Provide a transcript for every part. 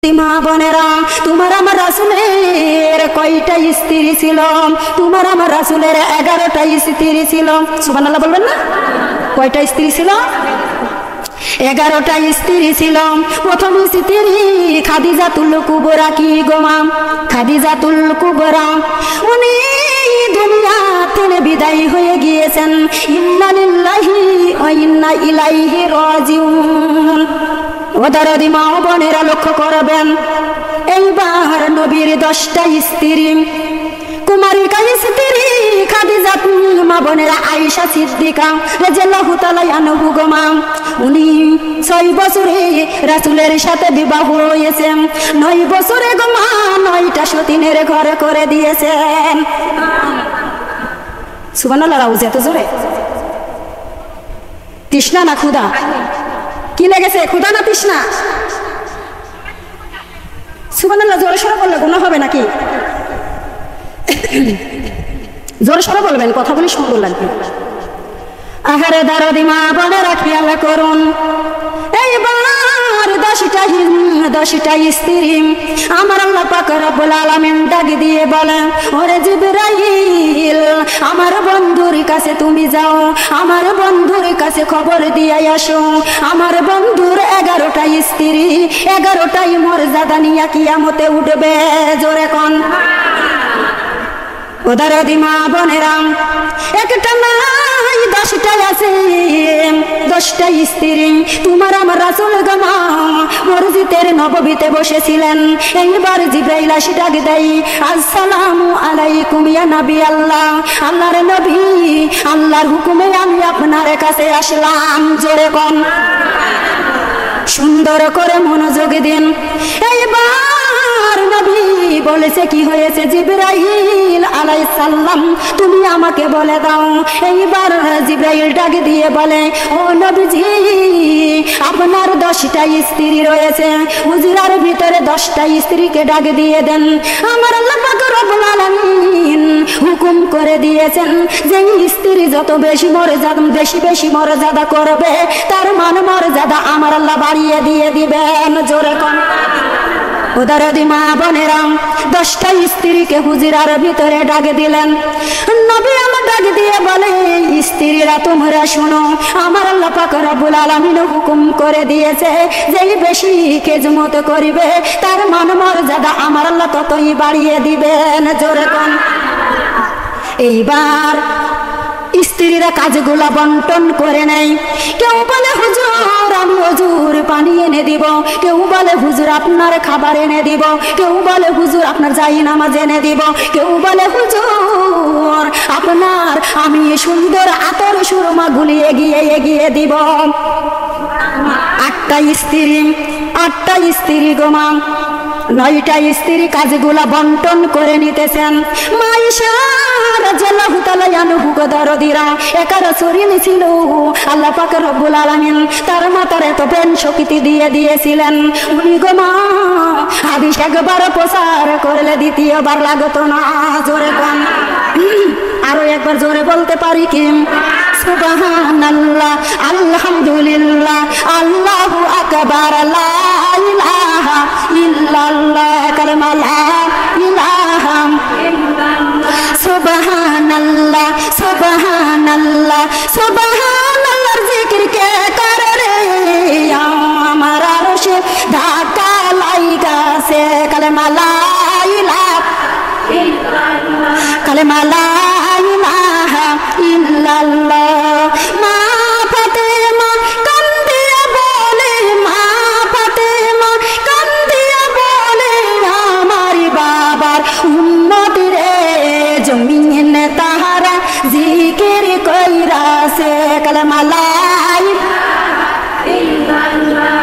মা বোনেরা, তোমার আমার রাসূলের কয়টা স্ত্রী ছিল? তোমার আমার রাসূলের 11টা স্ত্রী ছিল। সুবহানাল্লাহ বলবেন না? কয়টা স্ত্রী ছিল? 11টা স্ত্রী ছিল। প্রথম স্ত্রী খাদিজাতুল কুবরা। কি গোমা? খাদিজাতুল কুবরা। উনি দুনিয়া থেকে বিদায় হয়ে গিয়েছেন। ইন্না লিল্লাহি ওয়া ইন্না ইলাইহি রাজিউন। ওদারদি মা ও বোনেরা লক্ষ্য করবেন, এইবার নবীর 10টা স্ত্রী, কুমারিকা স্ত্রী খাদিজাতুল মা বোনেরা আয়েশা সিদ্দিকা রাদিয়াল্লাহু তাআলা আনহা গোমা। উনি 6 বছরে রাসূলের সাথে বিবাহ হয়েছে। 9 বছরে গোমা 9টা সতীনের ঘরে করে দিয়েছেন। সুবহানাল্লাহ। রাউজ এত জোরে তৃষ্ণা না ক্ষুধা? কি লেগেছে, ক্ষুধা না তৃষ্ণা? সুবহানাল্লাহ। জোরে সরে বললে গুনাহ হবে নাকি? জোরে সরে বলবেন, কথাগুলি সুন্দর লাগবে। আহারে দারদি মা বোনেরা খেয়াল করুন, এইবার 10টা স্ত্রী আমার আল্লাহ পাক রব্বুল আলামিন ডাক দিয়ে বলেন, ওরে জিবরাইল, আমার বন্ধুর কাছে তুমি যাও, আমার বন্ধুর কাছে খবর দিয়ে আসো, আমার বন্ধুর 11টা স্ত্রী 11টাই মর্যাদা নিয়ে কিয়ামতে উঠবে। জোরে কোন ওদারদি মা বোনেরা, একটা নাই 10টা আছে, 10টা স্ত্রী। তোমার আমার রাসূল গোমা মসজিদের নববীতে বসেছিলেন। এইবার জিবরাইল এসে ডাক দেয়, আসসালামু আলাইকুম ইয়া নবী আল্লাহ, আল্লাহর নবী, আল্লাহর হুকুমে আমি আপনার কাছে আসলাম। জোরে কোন, সুন্দর করে মনোযোগ দিন। এইবার নবী বলেছে, কি হয়েছে জিবরাইল আলাইহিস সালাম, তুমি আমাকে বলে দাও। এইবার জিবরাইল ডাক দিয়ে বলে, ও নবীজি, আপনার 10টা স্ত্রী রয়েছে, হুজরার ভিতরে 10টা স্ত্রীকে ডাক দিয়ে দেন। আমার আল্লাহ পাক রব্বুল আলামিন হুকুম করে দিয়েছেন যে স্ত্রী যত বেশি মর্যাদা করবে, তার মান মর্যাদা আমার আল্লাহ বাড়িয়ে দিয়ে দিবেন। জোরে কোন ওদারদি মা বোনেরা, 10টা স্ত্রীকে হুজরার ভিতরে ডাক দিলেন। নবী আমার ডাক দিয়ে বলে, স্ত্রীরা তোমরা শোনো, আমার আল্লাহ পাক রব্বুল আলামিন হুকুম করে দিয়েছে যেই বেশি খেজমত করিবে, তার মান মর্যাদা আমার আল্লাহ ততই বাড়িয়ে দিবেন। জোরে কোন। এইবার স্ত্রীরা কাজগুলা বন্টন করে নেয়। কেউ বলে, হুজুর আমি হুজুর পানি এনে দিব, কেউ বলে হুজুর আপনার খাবার এনে দিব, কেউ বলে হুজুর আপনার জায়নামাজ এনে দিব, কেউ বলে হুজুর আপনার আমি সুন্দর আতর সুরমা গুলিয়ে এগিয়ে দিব। 8টা স্ত্রী গোমা, 9টা স্ত্রী কাজগুলা বন্টন করে নিতেছেন। মা আয়েশা রাদিয়াল্লাহু তাআলা আনহা গদরদিরা 11 শরীর ছিল। আল্লাহ পাক রব্বুল আলামিন তার মাথার এত প্রেম শক্তি দিয়ে দিয়েছিলেন, উনি গোমা হাদিস একবার প্রচার করলে দ্বিতীয়বার লাগতো না। জোরে কোন, আরো একবার জোরে বলতে পারি কি? সুবহানাল্লাহ, আলহামদুলিল্লাহ, আল্লাহু আকবার, লা ইলাহা ইল্লাল্লাহ, কালেমা লা ইলাহা ইল্লাল্লাহ, সুবহানাল্লাহ, সুবহানাল্লাহ, সুবহানাল্লাহর জিকির কে করে রে, আমার আরশে ধাক্কা লাগাছে, কালেমা লা ইলাহা ইল্লাল্লাহ, কালেমা লা ইলাহা ইল্লাল্লাহ। মা ফাতেমা কান্দিয়া বলে, মা ফাতেমা কান্দিয়া বলে, আমার বাবার উম্মত রে জমিন তাহারা জিকির কইরাছে, কালেমা লা ইলাহা ইল্লাল্লাহ,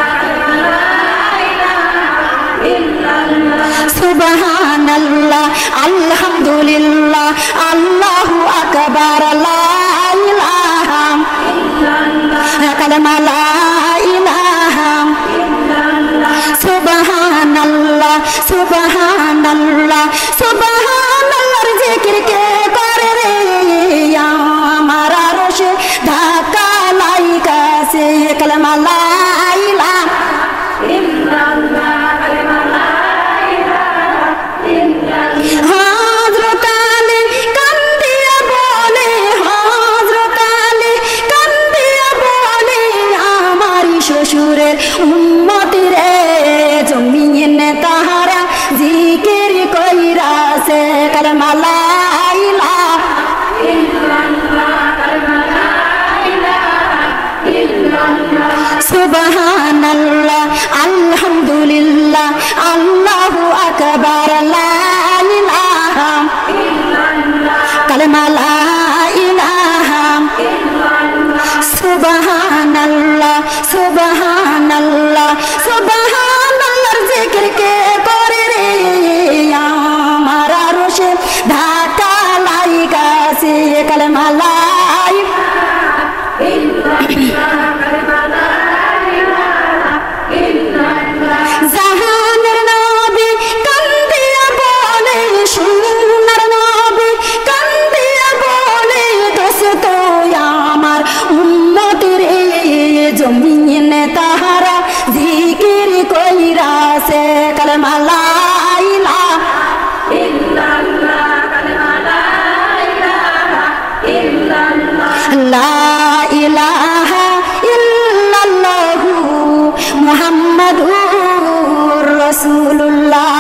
সুবহানাল্লাহ, আলহামদুলিল্লাহ, আল্লাহু আকবার, লা ইলাহা ইল্লাল্লাহ, কালেমা লা ইলাহা ইল্লাল্লাহ, সুবহানাল্লাহ, সুবহানাল্লাহ, সুবহানাল্লাহর জিকির কে করে রে, আমার আরশে ধাক্কা লাগাছে, কালেমা লা ইলাহা ইল্লাল্লাহ, কালেমা আছে কালেমা লা ইলাহা ইল্লাল্লাহ কালেমা লা ইলাহা ইল্লাল্লাহ লা ইলাহা ইল্লাল্লাহু মুহাম্মাদুর রাসূলুল্লাহ।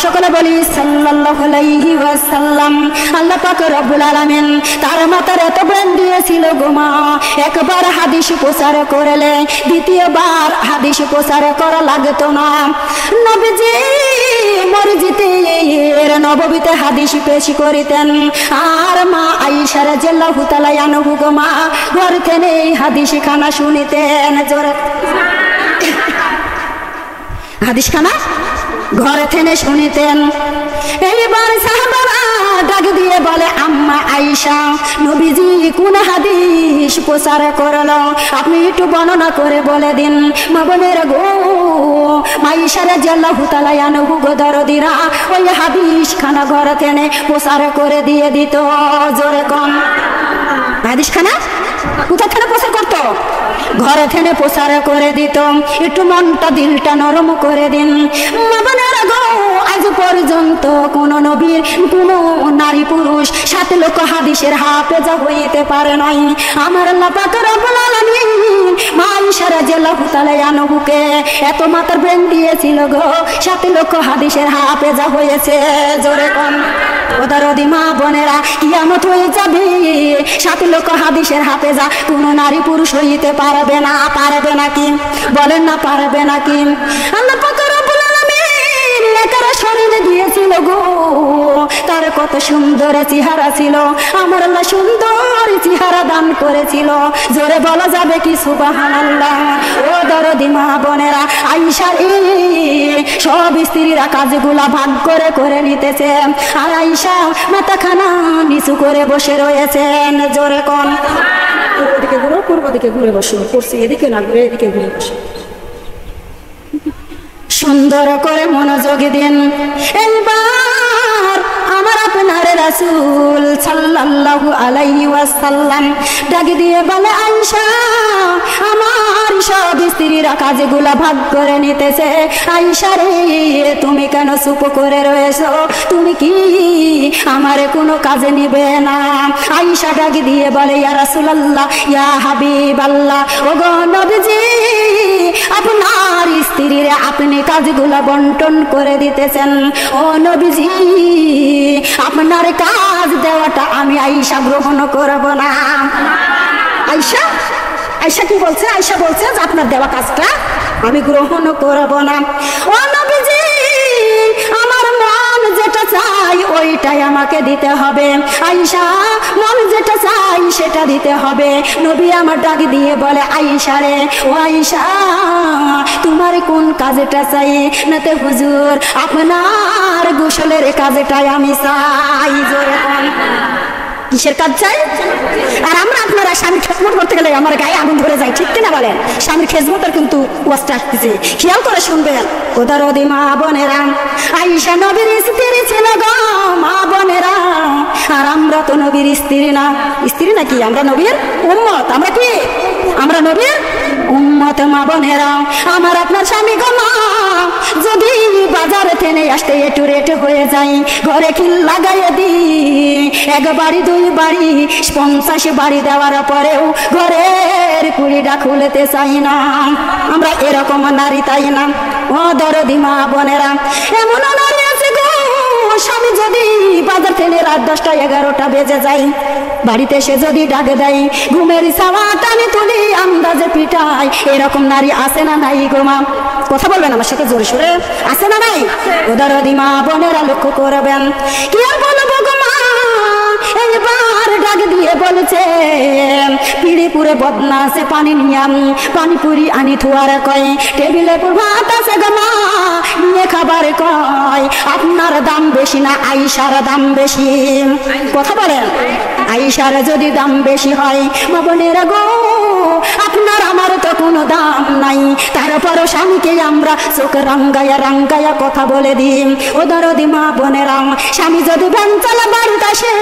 সকলে বলি সাল্লাল্লাহু আলাইহি ওয়াসাল্লাম। আল্লাহ পাক রব্বুল আলামিন তার মাথার এত ব্রেন দিয়েছিল গো মা, একবার হাদিস প্রচার করলে দ্বিতীয়বার হাদিস প্রচার করা লাগতো না। নবীজি মসজিদে নববীতে হাদিস পেশ করিতেন, আর মা আয়েশা রাদিয়াল্লাহু তাআলা আনহা গো মা ঘর থেকে হাদিস খানা শুনিতেন। জোরে হাদিস খানা ঘরে থেকে শুনিতেন। এইবার সাহাবারা ডাক দিয়ে বলে আম্মা আয়েশা, নবীজি কোন হাদিস প্রচার করলো আপনি একটু বর্ণনা করে বলে দিন। মা বোনের গো, আয়েশা রাদিয়াল্লাহু তাআলা আনহা গো দরদিরা ওই হাদিস খানা ঘরে থেকে প্রচার করে দিয়ে দিত। জোরে কোন হাদিস খানা কোথায় থেকে প্রচার করতো? ঘরে থেকে প্রচার করে দিত। একটু মনটা দিলটা নরম করে দিন। মা বোনেরা গো, আজ পর্যন্ত কোন নবীর কোন নারী পুরুষ 7 লক্ষ হাদিসের হাফেজা হইতে পারে নাই। আমার আল্লাহ পাক রব্বুল আলামিন মা আয়েশা রাদিয়াল্লাহু তাআলা আনহাকে এত মাথার ব্রেন দিয়েছিল গো, 7 লক্ষ হাদিসের হাফেজা হয়েছে। জোরে কোন ওদারদি মা বোনেরা, কিয়ামত হয়ে যাবে 7 লক্ষ হাদিসের হাফেজা কোন নারী পুরুষ হইতে পারবে না। পারবে নাকি? বলেন না পারবে নাকি? আল্লাহ পাক রব্বুল আলামিন নেকারা শরীরে দিয়েছিল গো, তার কত সুন্দর চেহারা ছিল। আমার আল্লাহ সুন্দর চেহারা দান করেছিল। জোরে বলা যাবে কি সুবহানাল্লাহ? ও দরদি মা বোনেরা, আয়েশার সব স্ত্রীরা কাজগুলা ভাগ করে করে নিতেছে, আর আয়েশা মাথাখানা নিচু করে বসে রয়েছেন। জোরে কোন এদিকে ঘুরো, পূর্ব দিকে ঘুরে বসো, করছি এদিকে না ঘুরে এদিকে ঘুরে বসো। সুন্দর করে মনোযোগ দিন। এইবার আমার আপনার রাসূল সাল্লাল্লাহু আলাইহি ওয়াসাল্লাম ডাক দিয়ে বলে আয়েশা, আমার সব স্ত্রীরা কাজগুলা ভাগ করে নিতেছে। আয়েশা রে, তুমি কেন চুপ করে রয়েছো? তুমি কি আমারে কোনো কাজে নিবে না? আয়েশা ডাক দিয়ে বলে ইয়া রাসূলুল্লাহ, ইয়া হাবিবাল্লাহ, ওগো নবীজি, আপনার স্ত্রীরা আপনি কাজগুলা বন্টন করে দিতেছেন। ও নবীজি, আপনার কাজ দেওয়াটা আমি আয়েশা গ্রহণ করব না। আয়েশা আয়েশা কি বলছে? আয়েশা বলছে যে আপনার দেওয়া কাজটা আমি গ্রহণ করব না। ও নবীজি, আমার মন যেটা চাই ওইটাই আমাকে দিতে হবে। আয়েশা, মন যেটা চাই সেটা দিতে হবে। নবী আমার ডাক দিয়ে বলে আয়েশা রে, ও আয়েশা, তোমার কোন কাজটা চাই? নাতে হুজুর, আপনার গোসলের কাজটাই আমি চাই। জোরে কোন কিসের কাজ চাই? আর আমরা আপনারা স্বামীর খেদমত করতে গেলে আমার গায়ে আগুন ধরে যায়, ঠিক কিনা বলেন? স্বামীর খেদমতের কিন্তু ওয়াজটা আসতেছে, খেয়াল করে শুনবেন। ওদারদি মা বোনেরা, আয়েশা নবীর স্ত্রী ছিল গো মা বোনেরা, আর আমরা তো নবীর স্ত্রী না। স্ত্রী নাকি? আমরা নবীর উম্মত। আমরা কি? আমরা নবীর উম্মত। মা বোনেরা, আমার আপনার স্বামী গো মা যদি বাজারে থেকে আসতে একটু রেট হয়ে যায়, ঘরে খিল লাগাইয়ে দিই, 1 বাড়ি 2 বাড়ি 50 বাড়ি দেওয়ার পরেও ঘরের কুড়িটা খুলতে চাই না। আমরা এরকম নারী, তাই না? ও দরদি মা বোনেরা, এমন নারী আছে গো, স্বামী যদি বাজার থেকে রাত 10টা 11টা বেজে যায়, বাড়িতে সে যদি ডাক দেয়, ঘুমের ছাওয়া টানে তুলি আন্দাজে পিটাই। এরকম নারী আছে না নাই গো মা? কথা বলবেন আমার সাথে জোরে সোরে, আছে না নাই? ওদারদি মা বোনেরা লক্ষ্য করবেন। কি আর বলবো গো মা, এইবার ডাক দিয়ে বলেছে পিড়িপুরে বদনা আছে পানি নিয়াম, পানিপুরি আনি থুয়ার কয়, টেবিলে ভাত আছে গো মা নিয়ে খাবার কয়। আপনার দাম বেশি না আয়েশার দাম বেশি? কথা বলেন। আয়েশার যদি দাম বেশি হয়, মা বোনেরা গো, আপনার আপনার আমার তো কোনো দাম নাই, তারপরও স্বামীকে আমরা চোখ রাঙ্গায়া রাঙ্গায়া কথা বলে দিই। ও দরদি মা বোনেরা, স্বামী যদি ভ্যান চালা বাড়িতে আসে,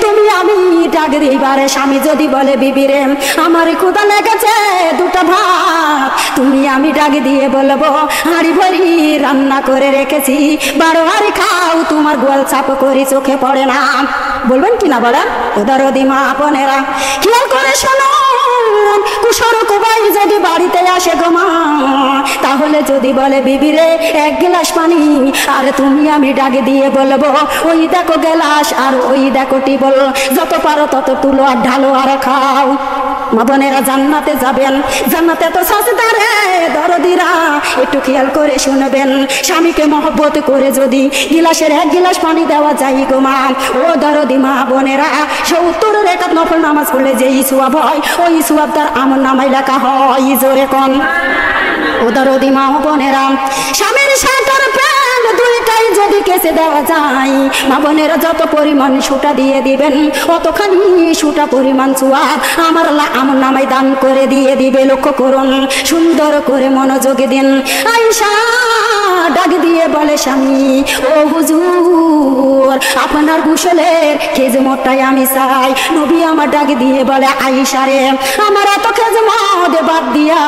তুমি আমি ডাক দিবারে। স্বামী যদি বলে বিবি রে আমার ক্ষুধা লেগেছে দুটো ভাত, তুমি আমি ডাক দিয়ে বলবো হাঁড়ি ভরি রান্না করে রেখেছি, বারো হাঁড়ি খাও, তোমার গোয়াল চাপ করি চোখে পড়ে না। বলবেন কিনা বলেন? ও দরদি মা বোনেরা, খেয়াল করে শোনো, কুশোর কুবাই যদি বাড়িতে আসে গো মা, তাহলে যদি বলে বিবি রে এক গ্লাস পানি, আর তুমি আমি ডাক দিয়ে বলবো ওই দেখো গ্লাস আর ওই দেখো টিবল, যত পারো তত তুলো আর ঢালো আর খাও। মা বোনেরা জান্নাতে যাবেন, জান্নাতে তো সাজদারে দরদিরা একটু খেয়াল করে শুনবেন। স্বামীকে মহব্বত করে যদি গিলাসের এক গিলাস পানি দেওয়া যায় গো মা, ও দরদি মা বোনেরা, 70 রাকাত নফল নামাজ পড়লে যেই সওয়াব হয় ওই সওয়াব তার আমল নামায় লেখা হয়। জোরে কোন ও দরদি মা বোনেরা, স্বামীর সাথে প্রেম দুইটাই যদি কেসে দেওয়া যায়, মা বোনেরা যত পরিমাণ সুটা দিয়ে দিবেন অতখানি সুটা পরিমাণ সওয়াব আমার আমল নামায় দান করে দিয়ে দিবে। লক্ষ্য করুন, সুন্দর করে মনোযোগে দিন। আয়েশা ডাক দিয়ে বলে স্বামী, ও হুজুর আপনার গোসলের খেজমতটাই আমি চাই। নবী আমার ডাক দিয়ে বলে আয়েশা রে আমার এত খেজমত বাদ দিয়া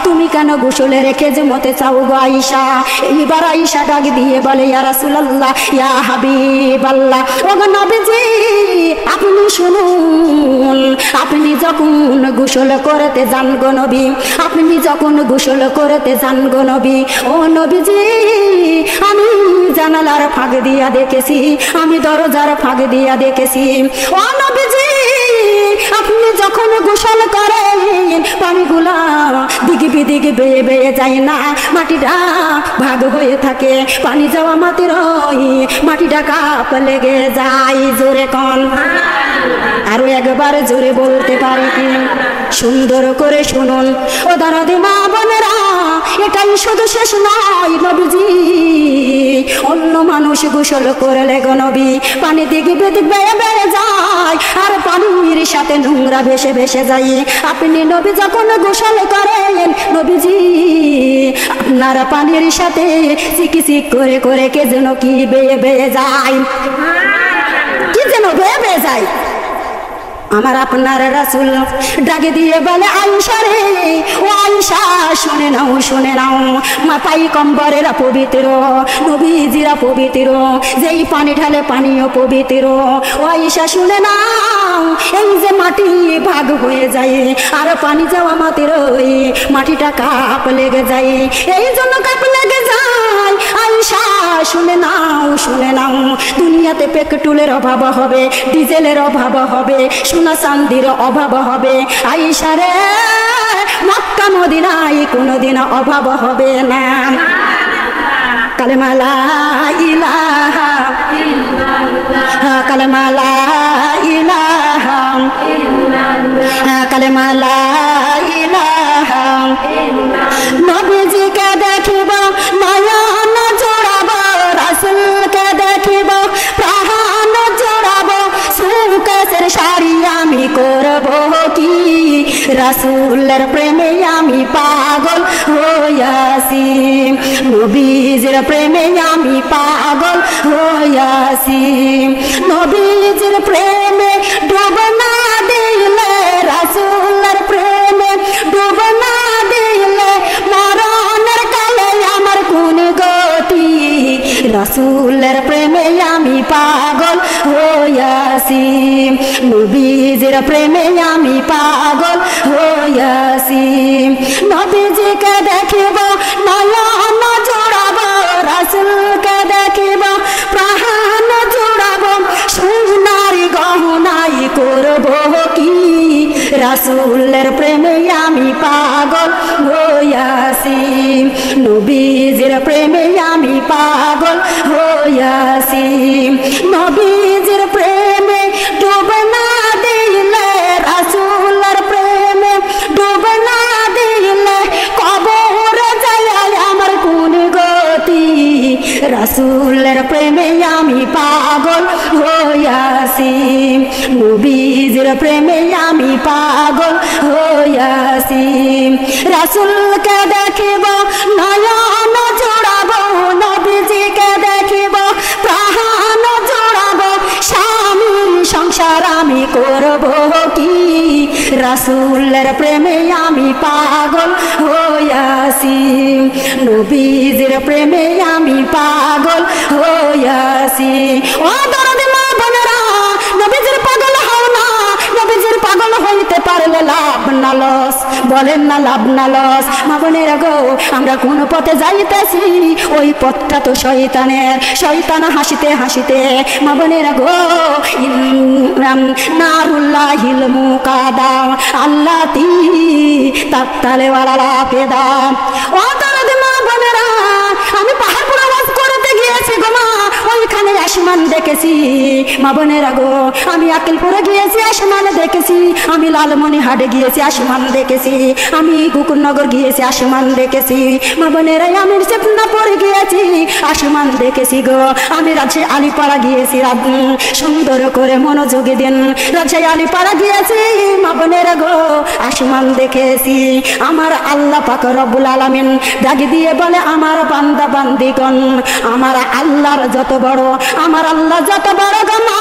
তুমি কেন গোসলের খেজমতে চাও গো আয়েশা? এইবার আয়েশা ডাক দিয়ে বলে ইয়া রাসূলুল্লাহ ইয়া হাবিবাল্লাহ, ও গো নবীজি আপনি শুনুন, আপনি যখন গোসল করতে যান গো নবী, আপনি যখন গোসল করতে যান গো নবী, ও নবীজি আমি জানালার ফাঁক দিয়া দেখেছি, আমি দরজার ফাঁক দিয়া দেখেছি, ও নবীজি আপনি যখন গোসল করেন পানিগুলা দিকে বিদিকে বেয়ে বেয়ে যায় না, মাটিটা ভাগ হয়ে থাকে, পানি যাওয়া মাটির মাটিটা কাপ লেগে যায়। জোরে কোন আরো একবার জোরে বলতে পারি কি? সুন্দর করে শুনুন ও দরদি মা বোনেরা, এটাই শুধু শেষ নয় নবীজি, অন্য মানুষ গোসল করলে গো নবী পানি দিকে বেদিক বেয়ে বেয়ে যায় আর পানির সাথে নোংরা ভেসে ভেসে যায়। আপনি নবী যখন গোসল করেন নবীজি আপনার পানির সাথে চিকি চিক করে করে কে যেন কি বেয়ে বেয়ে যায়, কি যেন বেয়ে বেয়ে যায়। আমার আপনার রাসূল ডাকে দিয়ে বলে আয়েশা রে ও আয়েশা শুনে নাও, মা পাই কম্বরেরা পবিত্র, নবীজিরা পবিত্র, যেই পানি ঢালে পানিও পবিত্র। ও আয়েশা শুনে নাও, এই যে মাটি ভাগ হয়ে যায় আর পানি যাওয়া মাটির মাটিটা কাপ লেগে যায়, এই জন্য কাপ লেগে যায়। আয়েশা শুনে নাও, দুনিয়াতে পেট্রোলের অভাব হবে, ডিজেলের অভাব হবে, সোনা চান্দির অভাব হবে, আয়েশা রে মক্কা মদিনায় কোনোদিন অভাব হবে না। কালেমা লা ইলাহা ইল্লাল্লাহ, কালেমা লা ইলাহা ইল্লাল্লাহ, কালেমা লা ইলাহা ইল্লাল্লাহ। নবীজিকে দেখিব নয়ন জোড়াব, রাসূলকে দেখিব প্রাণ জোড়াব, সুকেশের শাড়ি আমি করব কি, রাসূলের প্রেমে আমি পাগল হইয়াছি, নবীজির প্রেমে আমি পাগল হইয়াছি, নবীজির প্রেমে ডুব না দিলে, রাসূলের প্রেমে ডুব না দিলে, মরণের কালে আমার কোন গতি, রাসূলের প্রেমে আমি পাগল হইয়াছি, নবীজির প্রেমে আমি পাগল হইয়াছি। নবীজিকে দেখিব নয়ন জোড়াব, রাসূলকে দেখিব প্রাণ জোড়াব, সোনার গহনাই করব কি, রাসূলের প্রেমে আমি পাগল হইয়াছি, নবীজির প্রেমে আমি পাগল হইয়াছি, নবীজির প্রেমে ডুব না দিলে, রাসূলের প্রেমে ডুব না দিলে, কবরে যায় আমার কোন গতি, রাসূলের প্রেমে আমি পাগল হইয়াছি, নবীজির প্রেমে আমি পাগল হইয়াছি। রাসূলকে দেখিব নয়ন জোড়াবো, নবীজিকে দেখিব প্রাণ জোড়াবো, স্বামী সংসার আমি করব কি, রাসূলের প্রেমে আমি পাগল হইয়াছি, নবীজির প্রেমে আমি পাগল হইয়াছি। ও দরদি মা বোনেরা, নবীজির পাগল হও না, নবীজির পাগল হইতে পারলে লাভ না লস, বলেন না লাভ না লস। মা বোনেরা গো, আমরা কোন পথে যাইতেছি, ওই পথটা তো শয়তানের, শয়তান হাসিতে হাসিতে মা বোনেরা গো, নারুল্লাহিল মুকাদা আল্লাতি তাত্তালে ওয়ালা পেদা। ও দরদি মা বোনেরা, আমি পাহাড় পুরো ওয়াজ করতে গিয়েছি গো মা, ওইখানে আসমান দেখেছি মা বোনেরা গো, আমি আকিলপুরে গিয়েছি আসমান দেখেছি, আমি লালমনিহাটে গিয়েছি আসমান দেখেছি, আমি গোকুলনগর গিয়েছি আসমান দেখেছি মা বোনেরা, আমি সেপনাপুরে গিয়েছি আসমান দেখেছি গো, আমি রাজশাহী আলিপাড়া গিয়েছি, সুন্দর করে মনোযোগী দিন, রাজশাহী আলিপাড়া গিয়েছি মা বোনেরা গো, আসমান দেখেছি। আমার আল্লাহ পাক রব্বুল আলামিন ডাক দিয়ে বলে, আমার বান্দা বান্দিগণ, আমার আল্লাহর যত বড়, আমার আল্লাহ যত বড় গো মা,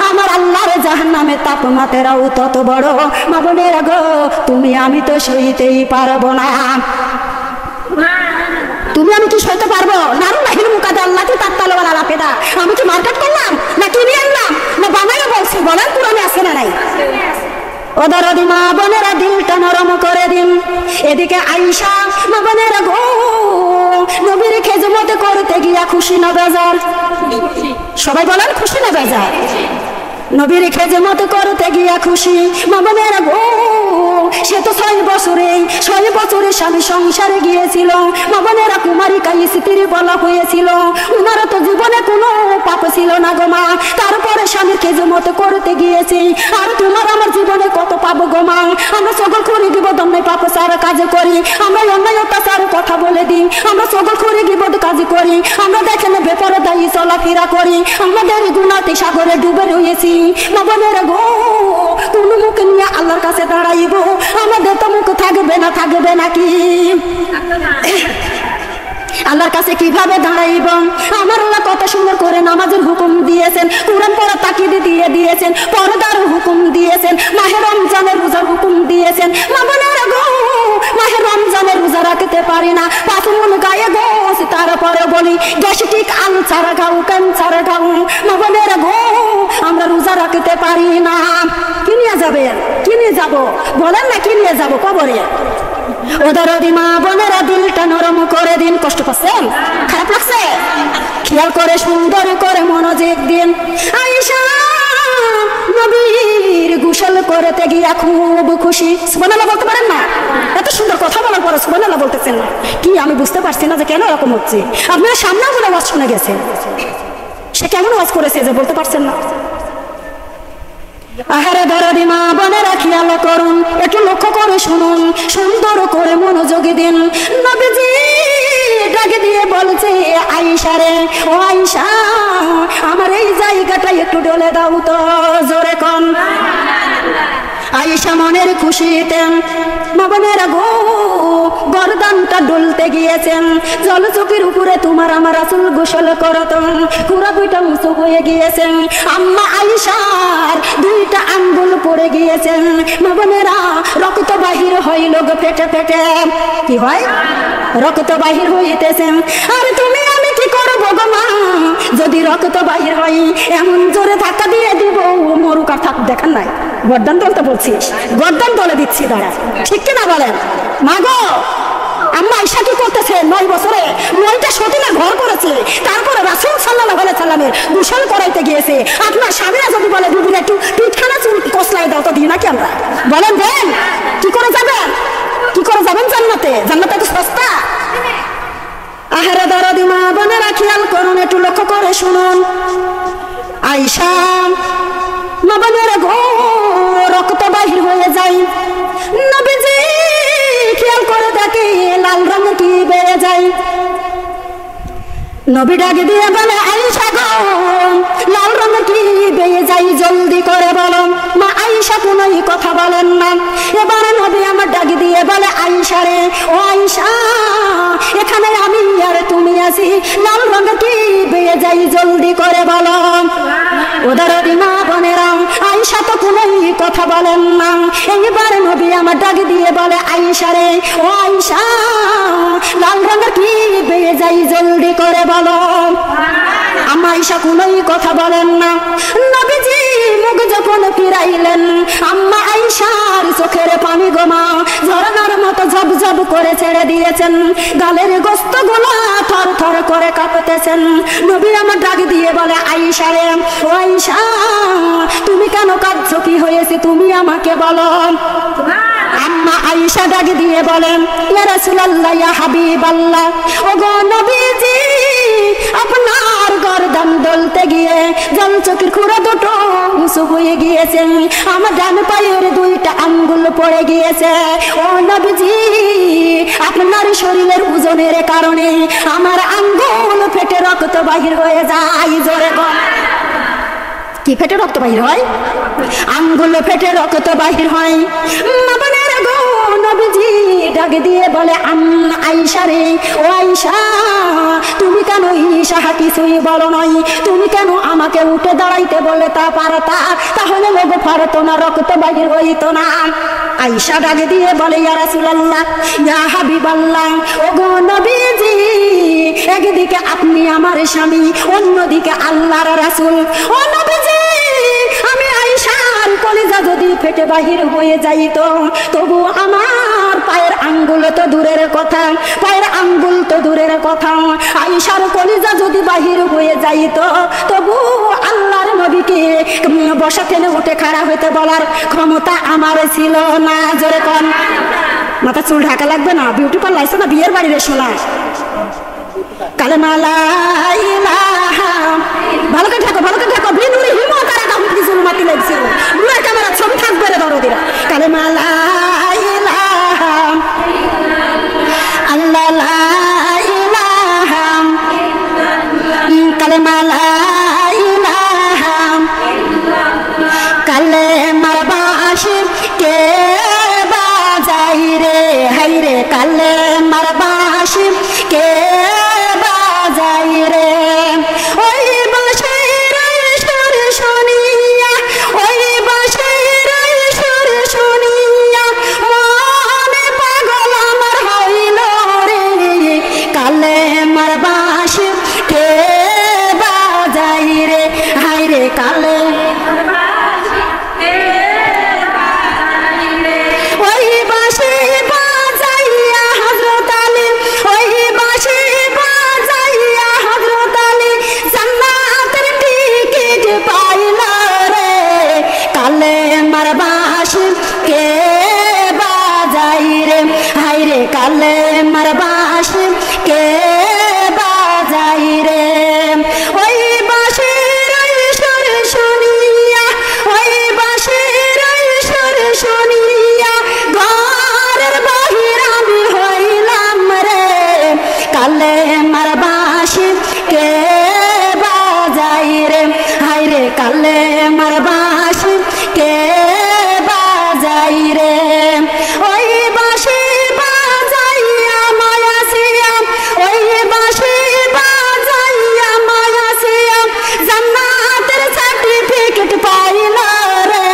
আমার আল্লাহর জাহান্নামে তাপমাত্রাও তত বড় মা বোনেরা গো, তুমি আমি তো সইতেই পারবো না। তুমি আমি কি সইতে পারবো? নারুল্লাহিল মুকাদা আল্লাতি তাত্তালে ওয়ালা পেদা, আমি কি মার্কেট করলাম না কিনে আনলাম না বানাইয়া বলছি? বলেন কোরআনে আছে না নাই? ও দরদি মা বোনেরা, দিলটা নরম করে দিন। এদিকে আয়েশা মা বোনেরা গো, নবীর খেজমত করতে গিয়া খুশি না বেজার? সবাই বলেন খুশি না বেজার? নবীর খেজমত করতে গিয়া খুশি মা বোনেরা গো, সে তো 6 বছরে স্বামী সংসারে গিয়েছিল মা বোনেরা, কুমারিকা স্ত্রী বলা হয়েছিল, উনারা তো জীবনে কোনো পাপ ছিল না গো মা, তারপরে স্বামীর খেজমত করতে গিয়েছে। আর তোমার আমার জীবনে কত পাপ গো মা, আমরা সকল করে দিব দমে পাপ সার কাজ করি, আমরা অন্যায় অত্যাচার কথা বলে দিই, আমরা সকল করে গিবদ কাজ করি, আমরা দেখেন বেপরদায়ী চলাফেরা করি, আমাদের গুনাতে সাগরে ডুবে রয়েছি মা বোনেরা গো, কোন মুখ নিয়ে আল্লাহর কাছে দাঁড়াইব? আমাদের তো মুখ থাকবে না, থাকবে নাকি? আল্লাহর কাছে কিভাবে দাঁড়াইব? আমার আল্লাহ কত সুন্দর করে নামাজের হুকুম দিয়েছেন, কোরআন পড়া তাকিদ দিয়ে দিয়েছেন, পর্দার হুকুম দিয়েছেন, মাহে রমজানের রোজার হুকুম দিয়েছেন মা বোনেরা গো, মাহে রমজানের রোজা রাখতে পারি না, 5 মণ গায়ে গোস, তারপরে বলি গ্যাস্ট্রিক আলসার খাও, ক্যান্সার খাও মা বোনেরা গো, আমরা রোজা রাখতে পারি না। কি নিয়ে যাবে? কি নিয়ে যাব? বলেন না কি নিয়ে যাব কবরে? ও দরদি মা বোনেরা, দিলটা নরম করে দিন। কষ্ট পাচ্ছেন? খারাপ লাগছে? খেয়াল করে সুন্দর করে মনোযোগ দিন। আয়েশা নবীর গোসল করতে গিয়া খুব খুশি। সুবহানাল্লাহ বলতে পারেন না? এত সুন্দর কথা বলার পরে সুবহানাল্লাহ বলতেছেন না কি? আমি বুঝতে পারছি না যে কেন এরকম হচ্ছে। আপনারা সামনে বলে ওয়াজ শুনে গেছে, সে কেমন ওয়াজ করেছে যে বলতে পারছেন না? আহারে দরদি মা বোনেরা, খেয়াল করুন, একটু লক্ষ্য করে শুনুন, সুন্দর করে মনোযোগী দিন। নবীজি ডাক দিয়ে বলছে, আয়েশা রে, ও আয়েশা, আমার এই জায়গাটা একটু ডলে দাও তো, জোরে কোন। আয়েশা মনের খুশিতে মা বোনেরা গো, গর্দানটা ডলতে গিয়েছেন, জল চোখের উপরে তোমার আমার রাসূল গোসল করত, পুরা 2টা উঁচু হয়ে গিয়েছেন, আম্মা আয়েশার 2টা আঙ্গুল পড়ে গিয়েছেন মা বোনেরা, রক্ত বাহির হইল গো পেটে পেটে। কি হয়? রক্ত বাহির হইতেছেন। আর তুমি আমি কি করব গো মা, যদি রক্ত বাহির হয় এমন জোরে ধাক্কা দিয়ে দিব মরুক আর থাক। দেখেন নাই গর্দান দলতে বলছিস, গর্দান দলে দিচ্ছি, দাঁড়া, ঠিক কিনা বলেন? মা গো, আম্মা আয়েশা কি করতেছে? 9 বছরে 9টা সতীনের ঘর করেছে, তারপরে রাসূল সাল্লাল্লাহু আলাইহি সাল্লামের গোসল করাইতে গিয়েছে। আপনার স্বামীরা যদি বলে বিবিরা একটু পিঠখানা চুল কসলাই দাও তো, দিই নাকি আমরা? বলেন দেন? কি করে যাবেন? কি করে যাবেন জান্নাতে? জান্নাতে তো সস্তা। আহারে দরদি মা বোনেরা, খেয়াল করুন, একটু লক্ষ্য করে শুনুন। আয়েশা মা বোনেরা গো, রক্ত বাহির হয়ে যায়। নবীজি খেয়াল করে দেখে লাল রঙের কি বেড়ে যায়। নবী ডাক দিয়ে বলে আয়েশা গো লাল রঙের কি বেয়ে যাই জলদি করে বলো। মা আয়েশা কোনোই কথা বলেন না। এবারে নবী আমার ডাক দিয়ে বলে আয়েশা রে ও আয়েশা এখানে আমি আর তুমি আছি লাল রঙের কি বেয়ে যাই জলদি করে বলো। ওদের মা বোনেরা আয়েশা তো কোনোই কথা বলেন না। এইবারে নবী আমার ডাক দিয়ে বলে আয়েশা রে ও আয়েশা লাল রঙের কি বেয়ে যাই জলদি করে বলো। আম্মা আয়েশা কোনোই কথা বলেন না। নবীজি মুখ যখন ফিরাইলেন আম্মা আয়েশার চোখের পানি গোমা ঝরনার মতো ঝপঝপ করে ছেড়ে দিয়েছেন। গালের গোস্ত গোলা থর থর করে কাঁপতেছেন। নবী আমার ডাক দিয়ে বলে আয়েশা রে ও আয়েশা তুমি কেন কাঁদছো কি হয়েছে তুমি আমাকে বলো। আম্মা আয়েশা ডাক দিয়ে বলেন ইয়া রাসূলুল্লাহ ইয়া হাবিবাল্লাহ ওগো নবীজি আপনার গর্দান দলতে গিয়ে জল চোখের খুঁড়ো দুটো উঁচু হয়ে গিয়েছে। আমার ডান পায়ের দুইটা আঙ্গুল পড়ে গিয়েছে। ও নবীজি আপনার শরীরের ওজনের কারণে আমার আঙ্গুল ফেটে রক্ত বাহির হয়ে যায়। জোরে বল কি ফেটে রক্ত বাহির হয়? আঙ্গুল ফেটে রক্ত বাহির হয়। নবীজি ডাক দিয়ে বলে আম্মা আয়েশা রে ও আয়েশা তুমি কেন ঈশা কিছুই বলো নাই? তুমি কেন আমাকে উঠে দাঁড়াইতে বলে তা পারতা তাহলে লোক পারতো না রক্ত বাহির হইতো না। আয়েশা ডাক দিয়ে বলে ইয়া রাসূলুল্লাহ ইয়া হাবিবাল্লাহ ওগো নবীজি একদিকে আপনি আমার স্বামী অন্যদিকে আল্লাহর রাসূল। ও নবীজি আমি আয়েশার কলিজা যদি ফেটে বাহির হয়ে যাইতো তবু আমার পায়ের আঙ্গুল তো দূরের কথা পায়ের আঙ্গুল তো দূরের কথা আয়েশার কলিজা যদি বাহির হয়ে যাইতো তবু আল্লাহর নবীকে বসা ফেলে উঠে খাড়া হইতে বলার ক্ষমতা আমার ছিল না। জোরে কোন মাথা চুল ঢাকা লাগবে না? বিউটি পার্লার আছে না বিয়ের বাড়ির শোনা কালেমা লা ইলাহা ভালো করে ঢাকো ভালো করে ঢাকো বিনুরি হিম্মত আর দাম কিছু মাটি লাগছে মুড়ে ক্যামেরা ছবি থাকবে রে দরদিরা। কালেমা লা ইলাহা আল্লাহ লা ইলাহা কালেমা লা ইলাহা কালেমার বাঁশি কে বাজাই রে হাই রে কালেমার বাঁশি কে বাজাই রে ওই বাঁশির সুর শুনিয়া ওই বাঁশির সুর শুনিয়া মনে পাগল আমার হইল রে কালেমার বাঁশি কে বাজাই রে হাই রে কালে ওই বাঁশি বাজাইয়া হযরত আলী ওই বাঁশি বাজাইয়া হযরত আলী জান্নাতের টিকিট পাইল রে কালেমার বাঁশি কে বাজাই রে হাই রে কালেমার বাঁশি কে বাজাই রে ওই বাঁশির সুর শুনিয়া ওই বাঁশির সুর শুনিয়া ঘরের বাহির আমি হইলাম রে কালেমার বাঁশি কে বাজাই রে হাই রে কালেমার বাঁশি কে বাজাই রে ওই বাঁশি বাজাইয়া মায়া সিয়াম ওই বাঁশি বাজাইয়া মায়া সিয়াম জান্নাতের সার্টিফিকেট পাইল রে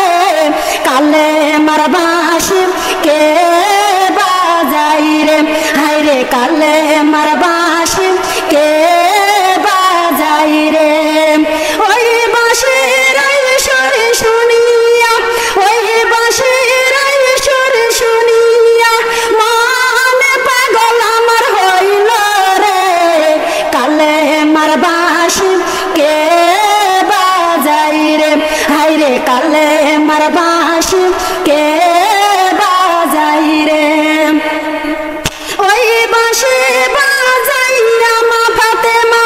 কালেমার বাঁশি কে বাজাই রে হাই রে কালেমার বাঁশি কে বাজাই রে ওই বাঁশির সুর শুনিয়া ওই বাঁশির সুর শুনিয়া মনে পাগল আমার হইল রে কালেমার বাঁশি কে বাজাই রে হাই রে কালেমার বাঁশি কে বাজাই রে ওই বাঁশি বাজাইয়া মা ফাতেমা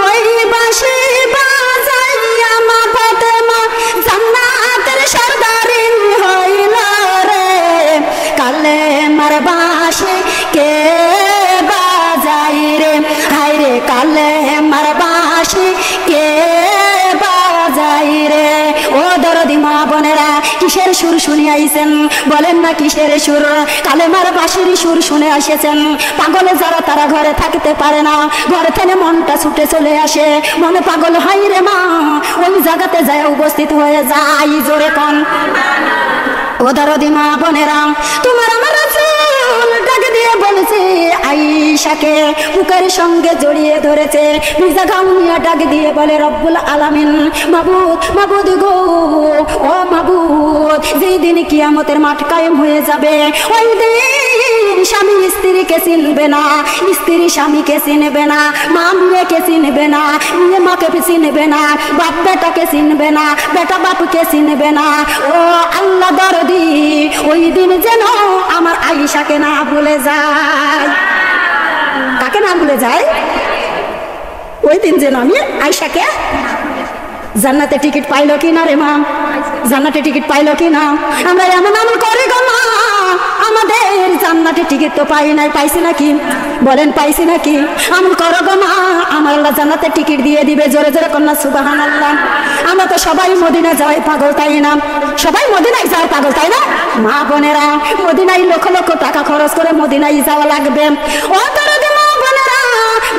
ওই বাঁশি বাজাইয়া মা ফাতেমা জান্নাতের সরদারিন হইল রে কালেমার বাঁশি কে বাজাই রে হাই রে কালেমার সুর শুনে আইছেন, বলেন না কিসের সুর? কালেমার বাঁশির সুর শুনে আসেছেন। পাগলে যারা তারা ঘরে থাকতে পারে না, ঘরে থেকে মনটা ছুটে চলে আসে, মনে পাগল হয় রে মা, ওই জায়গাতে যায় উপস্থিত হয়ে যায়। জোরে কন ও দরদি মা বোনেরা, তোমার আমার রাসূল ডাক দিয়ে বলেছে আয়েশাকে, বুকের সঙ্গে জড়িয়ে ধরেছে, ভিজা গাউনিয়া ডাক দিয়ে বলে রব্বুল আলামিন, মাবুদ মাবুদ গো, ও মাবুদ, যেই দিন কিয়ামতের মাঠ কায়েম হয়ে যাবে, ওই দিন স্বামী স্ত্রীকে চিনবে না, স্ত্রী স্বামীকে চিনবে না, মা মেয়েকে চিনবে না, মেয়ে মাকে চিনবে না, বাপ বেটাকে চিনবে না, বেটা বাপকে চিনবে না। ও আল্লাহ দরদি, ওই দিন যেন আমার আয়েশাকে না ভুলে যায়। কাকে না ভুলে যায়? ওই দিন যেন আমি আয়েশাকে। জান্নাতে টিকিট পাইলো কি না রে মা? জান্নাতে টিকিট পাইলো কি না? আমরা এমন আমল করি গো মা, আমাদের জান্নাতে টিকিট তো পাই নাই। পাইছি নাকি? বলেন পাইছি নাকি? আমল করো গো মা, আমার আল্লাহ জান্নাতে টিকিট দিয়ে দিবে। জোরে জোরে কন্যা সুবহানাল্লাহ। আমরা তো সবাই মদিনা যাই পাগল, তাই না? সবাই মদিনায় যায় পাগল, তাই না? মা বোনেরা, মদিনায় লক্ষ লক্ষ টাকা খরচ করে মদিনায় যাওয়া লাগবে। ও দরদি মা বোনেরা,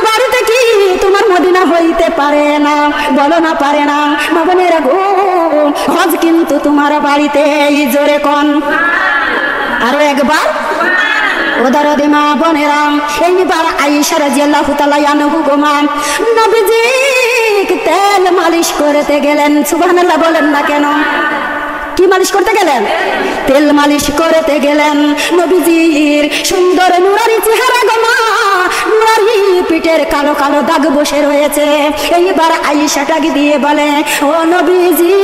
বাড়িতে কি তোমার মদিনা হইতে পারে না? বলো না পারে না? মা বোনেরা গো, হজ কিন্তু তোমার বাড়িতে। জোরে কন আরো একবার। ও দরদি মা বোনেরা, এইবার আয়েশা রাদিয়াল্লাহু তাআলা আনহা গো মা, নবীজি তেল মালিশ করতে গেলেন। সুবহানাল্লাহ বলেন না কেন? কি মালিশ করতে গেলেন? তেল মালিশ করতে গেলেন। নবীজির সুন্দর নুরারি চেহারা গো মা, নুরারি পিঠের কালো কালো দাগ বসে রয়েছে। এইবার আয়েশা ডাক দিয়ে বলে, ও নবীজি,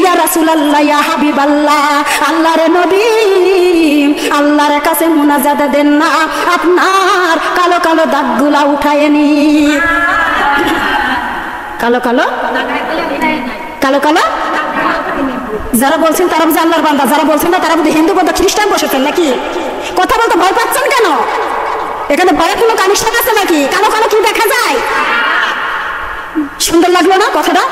ইয়া রাসূলুল্লাহ, ইয়া হাবিবাল্লাহ, আল্লাহর নবী, আল্লাহর কাছে মুনাজাত দেন না, আপনার কালো কালো দাগগুলা উঠায় নি। কালো কালো কালো কালো যারা বলছেন তারা বুঝে আল্লাহর বান্দা, যারা বলছেন না তারা বুঝে হিন্দু বৌদ্ধ খ্রিস্টান বসেছেন নাকি? কথা বলতে ভয় পাচ্ছেন কেন? এখানে ভয়ের কোনো কানেকশন আছে নাকি? কালো কালো কি দেখা যায়? সুন্দর লাগলো না কথাটা?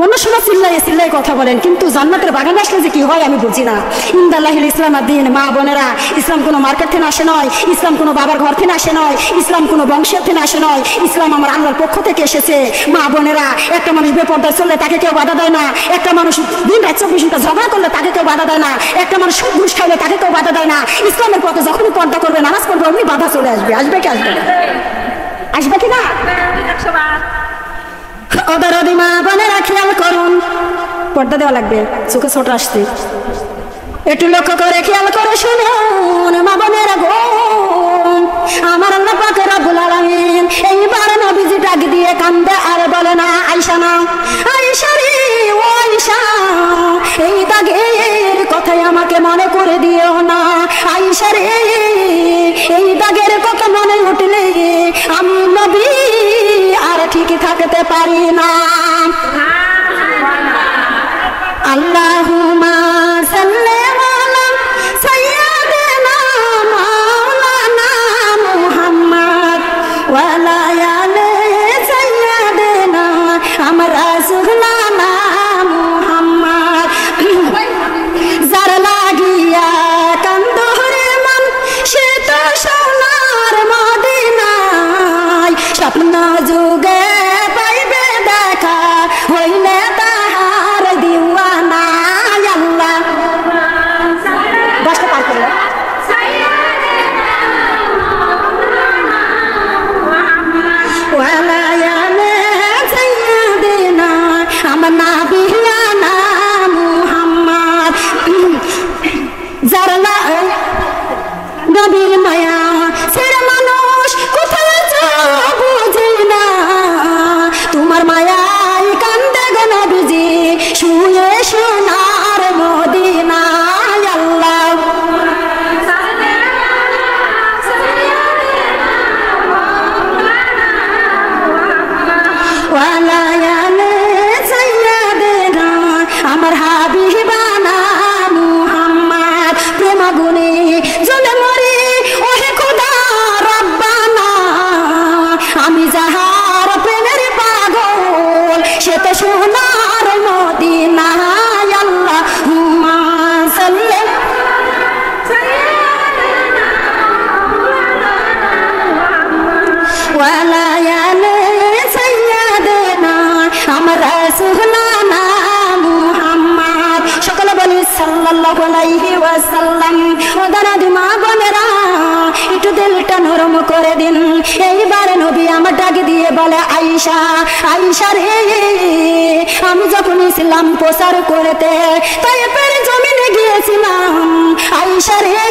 অন্য সময় চিল্লাই চিল্লাই কথা বলেন, কিন্তু জান্নাতের বাগানে আসলে যে কি হয় আমি বুঝি না। ইনদাল্লাহিল ইসলাম আদ-দ্বীন। মা বোনেরা, ইসলাম কোনো মার্কেট থেকে আসে নয়, ইসলাম কোনো বাবার ঘর থেকে আসে নয়, ইসলাম কোনো বংশের থেকে আসে নয়, ইসলাম আমার আল্লাহর পক্ষ থেকে এসেছে। মা বোনেরা, একটা মানুষ বেপরদায় চললে তাকে কেউ বাধা দেয় না, একটা মানুষ দিন রাত 24 ঘন্টা ঝগড়া করলে তাকে কেউ বাধা দেয় না, একটা মানুষ সুদ ঘুষ খাইলে তাকে কেউ বাধা দেয় না। ইসলামের পথে যখনই পর্দা করবে, নামাজ পড়বে, অমনি বাধা চলে আসবে। আসবে কি আসবে না? আসবে কি না? ওদের মা বোনেরা খেয়াল করুন, পর্দা দেওয়া লাগবে, চোখে ছোট আসছে, একটু লক্ষ্য করে খেয়াল করে শুনুন মা বোনেরা গো। আমার আল্লাহ পাক রব্বুল আলামিন এইবার নবীজি ডাক দিয়ে কান্দে আর বলে না, আয়েশা না, আয়েশা রে, ও আয়েশা, এই দাগের কথাই আমাকে মনে করে দিও না। আয়েশা রে, এই দাগের কথা মনে উঠলে আমি নবী আর ঠিক থাকতে পারি না। আল্লাহুম্মা সাল্লি আলা সাইয়্যিদিনা মাওলানা মুহাম্মদ ওয়া আলা আলি সাইয়্যিদিনা রাসূলুল্লাহ মুহাম্মদ। যারা লাগিয়া কান্দরে মন, সে তো সোনার মদিনায়, স্বপ্ন যুগে পাইবে দেখা, হইলে তাহার দিওয়ানা। আল্লাহ দশটা পার করলো। আমার নাবিয়ানা মুহাম্মদ। যারা নবীর মায়া সেরা মানুষ কোথায় বুঝি না, সাল্লাল্লাহু আলাইহি ওয়াসাল্লাম। ওদারা মা বোনেরা একটু দিলটা নরম করে দিন। এইবার নবী আমার ডাক দিয়ে বলে, আয়েশা, আয়েশা রে, আমি যখন ইসলাম প্রচার করতে তায়েফের জমিনে গিয়েছিলাম, আয়েশা রে,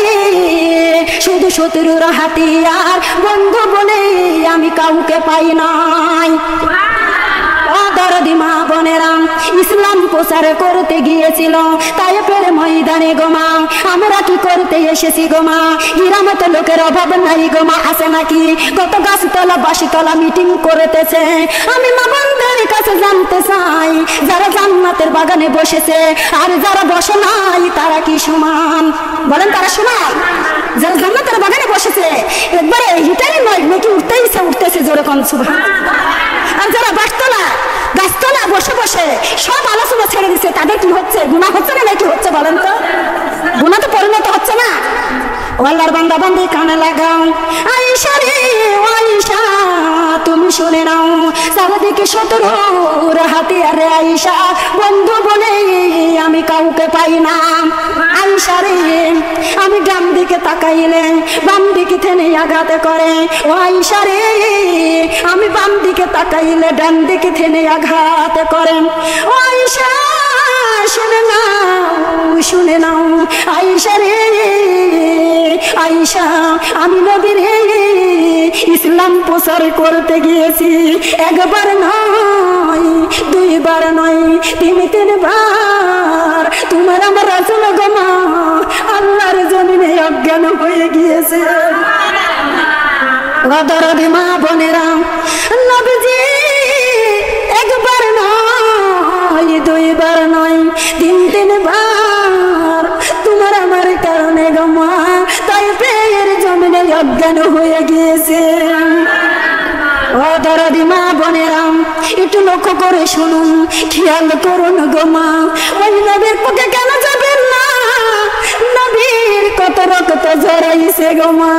শুধু শত্রুর হাতিয়ার বন্ধু বলে আমি কাউকে পাই নাই। দরদি মা বোনেরা, ইসলাম প্রচার করতে গিয়েছিল তায়েফের ময়দানে গোমা। আমরা কি করতে এসেছি গোমা? গ্রামে তো লোকের অভাব নাই গোমা, আছে নাকি? কত গাছতলা বাসিতলা মিটিং করতেছে। আমি মা বোনদের কাছে জানতে চাই, যারা জান্নাতের বাগানে বসেছে আর যারা বসে নাই তারা কি সমান? বলেন তারা সমান? যারা জান্নাতের বাগানে বসেছে একবারে হিটারি নয় নাকি উঠতেছে জোরে কোন সুবহানাল্লাহ। আর যারা বাসতলা গাছতলা বসে বসে সব আলোচনা ছেড়ে দিচ্ছে, তাদের কি হচ্ছে? গুনাহ হচ্ছে না নাকি হচ্ছে বলেন তো? গুনাহ তো পরিণত হচ্ছে না। আল্লাহর বান্দা বান্দি কানে লাগাও, আয়েশা রে, আয়েশা তুমি শুনে নাও, চারিদিকে শত্রুর হাতিয়ারে আয়েশা বন্ধু বলে আমি কাউকে পাই না। আয়েশা রে, আমি ডান দিকে তাকাইলে বাম দিকে থেনে আঘাত করে। ও আয়েশা রে, আমি বাম দিকে তাকাইলে ডান দিকে থেনে আঘাত করে। ও আয়েশা শুনে নাও, শুনে নাও আয়েশা রে, আয়েশা আমি নবীর ইসলাম প্রচার করতে গিয়েছি, একবার নয়, দুইবার নয়, তিনবার তোমার আমার রাসূল গোমা আল্লাহর জমিনে অজ্ঞান হয়ে গিয়েছে। দরদি মা বোনেরা, নবীজি একবার নয়, দুইবার নয়, তিনবার তোমার আমার কারণে গোমা তায়েফের জমিনে অজ্ঞান হয়ে গিয়েছে। ও দরদি মা বোনেরা, একটু লক্ষ্য করে শুনুন, খেয়াল করুন গোমা, ওই নবীর পক্ষে কেন যাবেন না? নবীর কত রক্ত ঝরাইছে গোমা,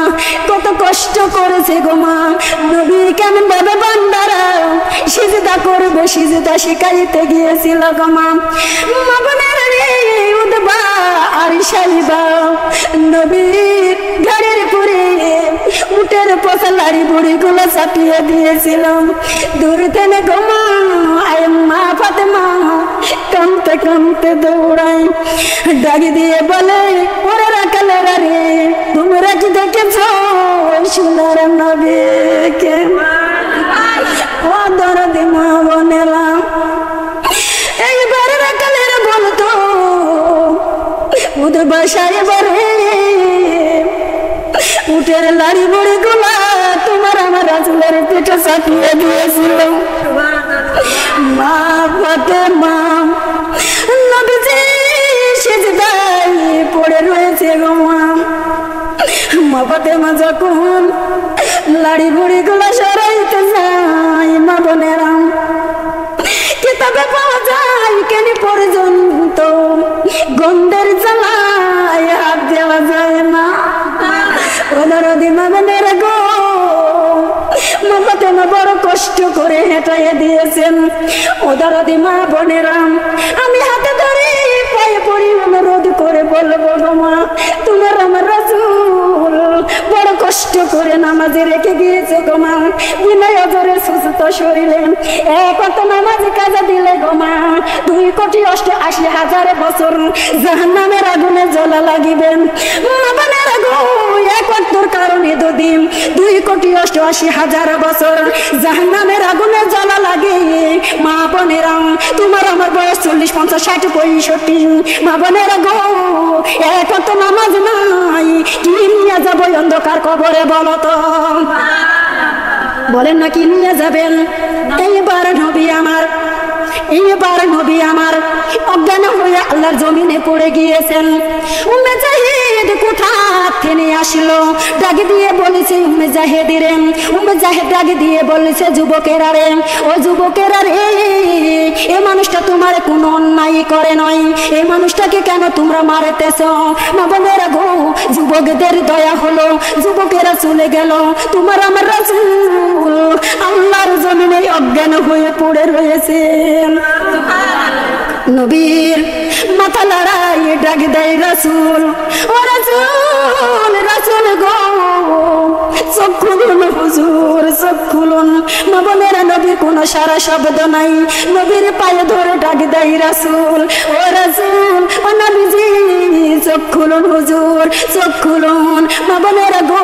কত কষ্ট করেছে গোমা। নবী কেমন ভাবে বান্দারা সিজদা করবে সিজদা শিখাইতে গিয়েছিল গোমা। মা বোনেরা রে, উঠবা আর সাইবা, নবীর ঘরের পরে উটের পোষা লাড়ি বুড়ি গুলো চাপিয়ে দিয়েছিলাম। দূর থেকে গোমা আয় মা ফাতেমা কামতে কামতে দৌড়াই, ডাকি দিয়ে বলে, ওরে রাখালেরা রে, তোমরা কি দেখেছ সোনার নবীকে? ও দরদি মা বোনেরা, এইবার রাখালেরা বলতো ওদের বাসায় বারে উটের লাড়ি বুড়ি গুলা তোমার আমার রাসূলের পেটে চাপিয়ে দিয়েছিল। মা ফাতেমা নবীজি সিজদায় পড়ে রয়েছে গো মা। মা ফাতেমা যখন লাড়ি বুড়ি গুলা সরাইতে যায়, মা বোনেরা কিতাবে পাওয়া যায় কেন পর্যন্ত গন্ধের জ্বালায় হাত দেওয়া যায় না। দরদি মা বোনেরা গো, মা ফাতেমা বড় কষ্ট করে হেঁটাইয়ে দিয়েছেন। ও দরদি মা বোনেরা, আমি হাতে ধরে পায়ে পড়ি অনুরোধ করে বলবো গো মা, তোমার আমার রাসূল বড় কষ্ট করে নামাজে রেখে গিয়েছে গো মা, বিনয় অজরে সুস্থ শরীরে কত নামাজ কাজা দিলে গো মা 2,88,000 বছর জাহান্নামের আগুনে জ্বলা লাগিবেন। মা বোনেরা গো, এক ওয়াক্তের কারণে যদি 2,88,000 বছর জাহান্নামের আগুনে জ্বলা লাগে। মা বোনেরা, তোমার আমার বয়স 40, 50, 60, 65। মা বোনেরা গো, এখন তো নামাজ নাই, কি নিয়ে যাবো অন্ধকার কবরে বলো তো? বলেন না কি নিয়ে যাবেন? এইবার নবী আমার অজ্ঞান হয়ে আল্লাহর জমিনে পড়ে গিয়েছেন। উম্মে জাহিদ কোথা থেকে আসলো, ডাকি দিয়ে বলেছে উম্মে জাহিদের। উম্মে জাহিদ ডাকি দিয়ে বলেছে, যুবকেরা রে, ও যুবকেরা রে, এই মানুষটা তোমার কোনো অন্যায় করে নয়, এই মানুষটাকে কেন তোমরা মারতেছ? মা বোনেরা গো, যুবকদের দয়া হলো, যুবকেরা চলে গেল, তোমার আমার রাসূল আল্লাহর জমিনে অজ্ঞান হয়ে পড়ে রয়েছে। নবীর মাথা লড়াই ডাক দেয় রাসূল, ও রাসূল রাসূল গো চোখ খুলুন হুজুর চোখ খুলুন। মা বোনেরা নবীর কোনো সারা শব্দ নাই, নবীর পায়ে ধরে ডাক দেয় রাসূল, ও রাসূল ও নবীজি চোখ খুলুন হুজুর চোখ খুলুন। মা বোনেরা গো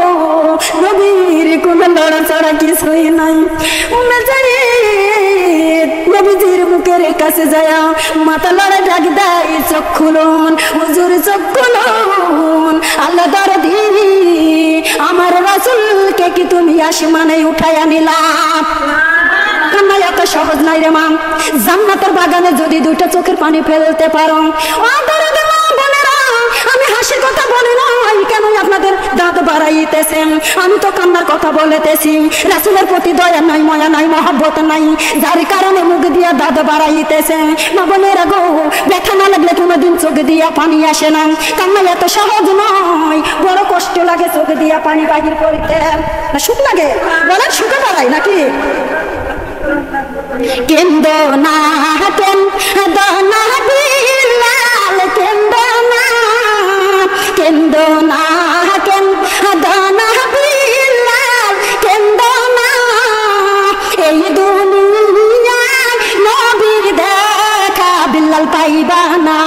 নবীর কোনো লড়াচড়া কিছুই নাই। নবীজির মুখের কাছে যায় মাথা লড়া ডাক দেয় চোখ খুলুন হুজুর চোখ খুলুন। আল্লাহ দরদি আমার রাসূলকে কি তুমি আসমানে উঠাইয়া নিলাম? কান্না এত সহজ নাই রে মা। জান্নাতের বাগানে যদি দুইটা চোখের পানি ফেলতে পারো, ও দরদি মা বোনেরা আমি হাসির কথা বলি নাই, কেন আপনাদের দাঁত বাড়াইতেছেন? আমি তো কান্নার কথা বলতেছি। রাসূলের প্রতি দয়া নাই, মায়া নাই, মহব্বত নাই, যার কারণে মুখ দিয়া দাঁত বাড়াইতেছে। মা বোনেরা গো ব্যথা না লাগলে কোনোদিন চোখ দিয়া পানি আসে না। কান্না এত সহজ নয়, বড় কষ্ট লাগে চোখ দিয়া পানি বাহির করতে। না সুখ লাগে? বলেন সুখে বাড়াই নাকি? কেন্দ্র না কেন্দ্র না বিলাল কেন্দ্র না কেন্দ্র না কেন্দ্র না বিলাল কেন্দ্র না। এই দুনিয়ায় নবীর দেখা বিল্লাল পাইবা না,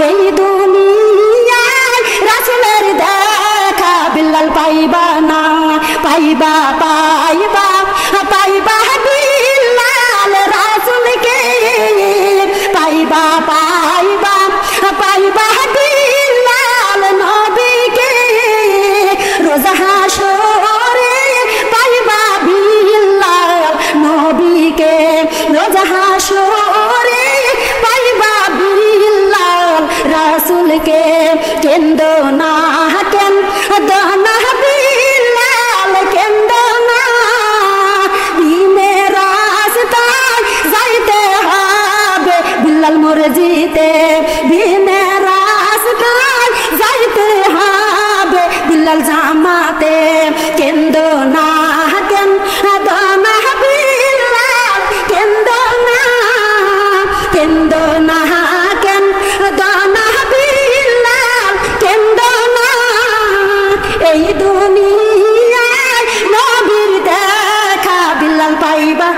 এই দুনিয়ায় রাসূলের দেখা বিল্লাল পাইবা না। পাইবা পাইবা পাইবা বিল্লাল রাসূলকে, পাইবা পাইবা পাইবা বিল্লাল নবীকে। রোজা হাশরে পাইবা বিল্লাল নবীকে, রোজা হাশরে পাইবা বিল্লাল রাসূলকে। কেন্দ্র না কেন্দ্র না বিল্লাল কেন্দ্র না। দিনের রাস্তায় যাইতে হবে বিল্লাল মসজিদে, দিনের রাস্তায় যাইতে হবে বিল্লাল জামাতে। কেন্দ্র না কেন্দ্র না বিল্লাল কেন্দ্র না কেন্দ্র না কেন্দ্র না বিল্লাল কেন্দ্র না। এই দুনিয়ায় নবীর দেখা বিল্লাল পাইবা,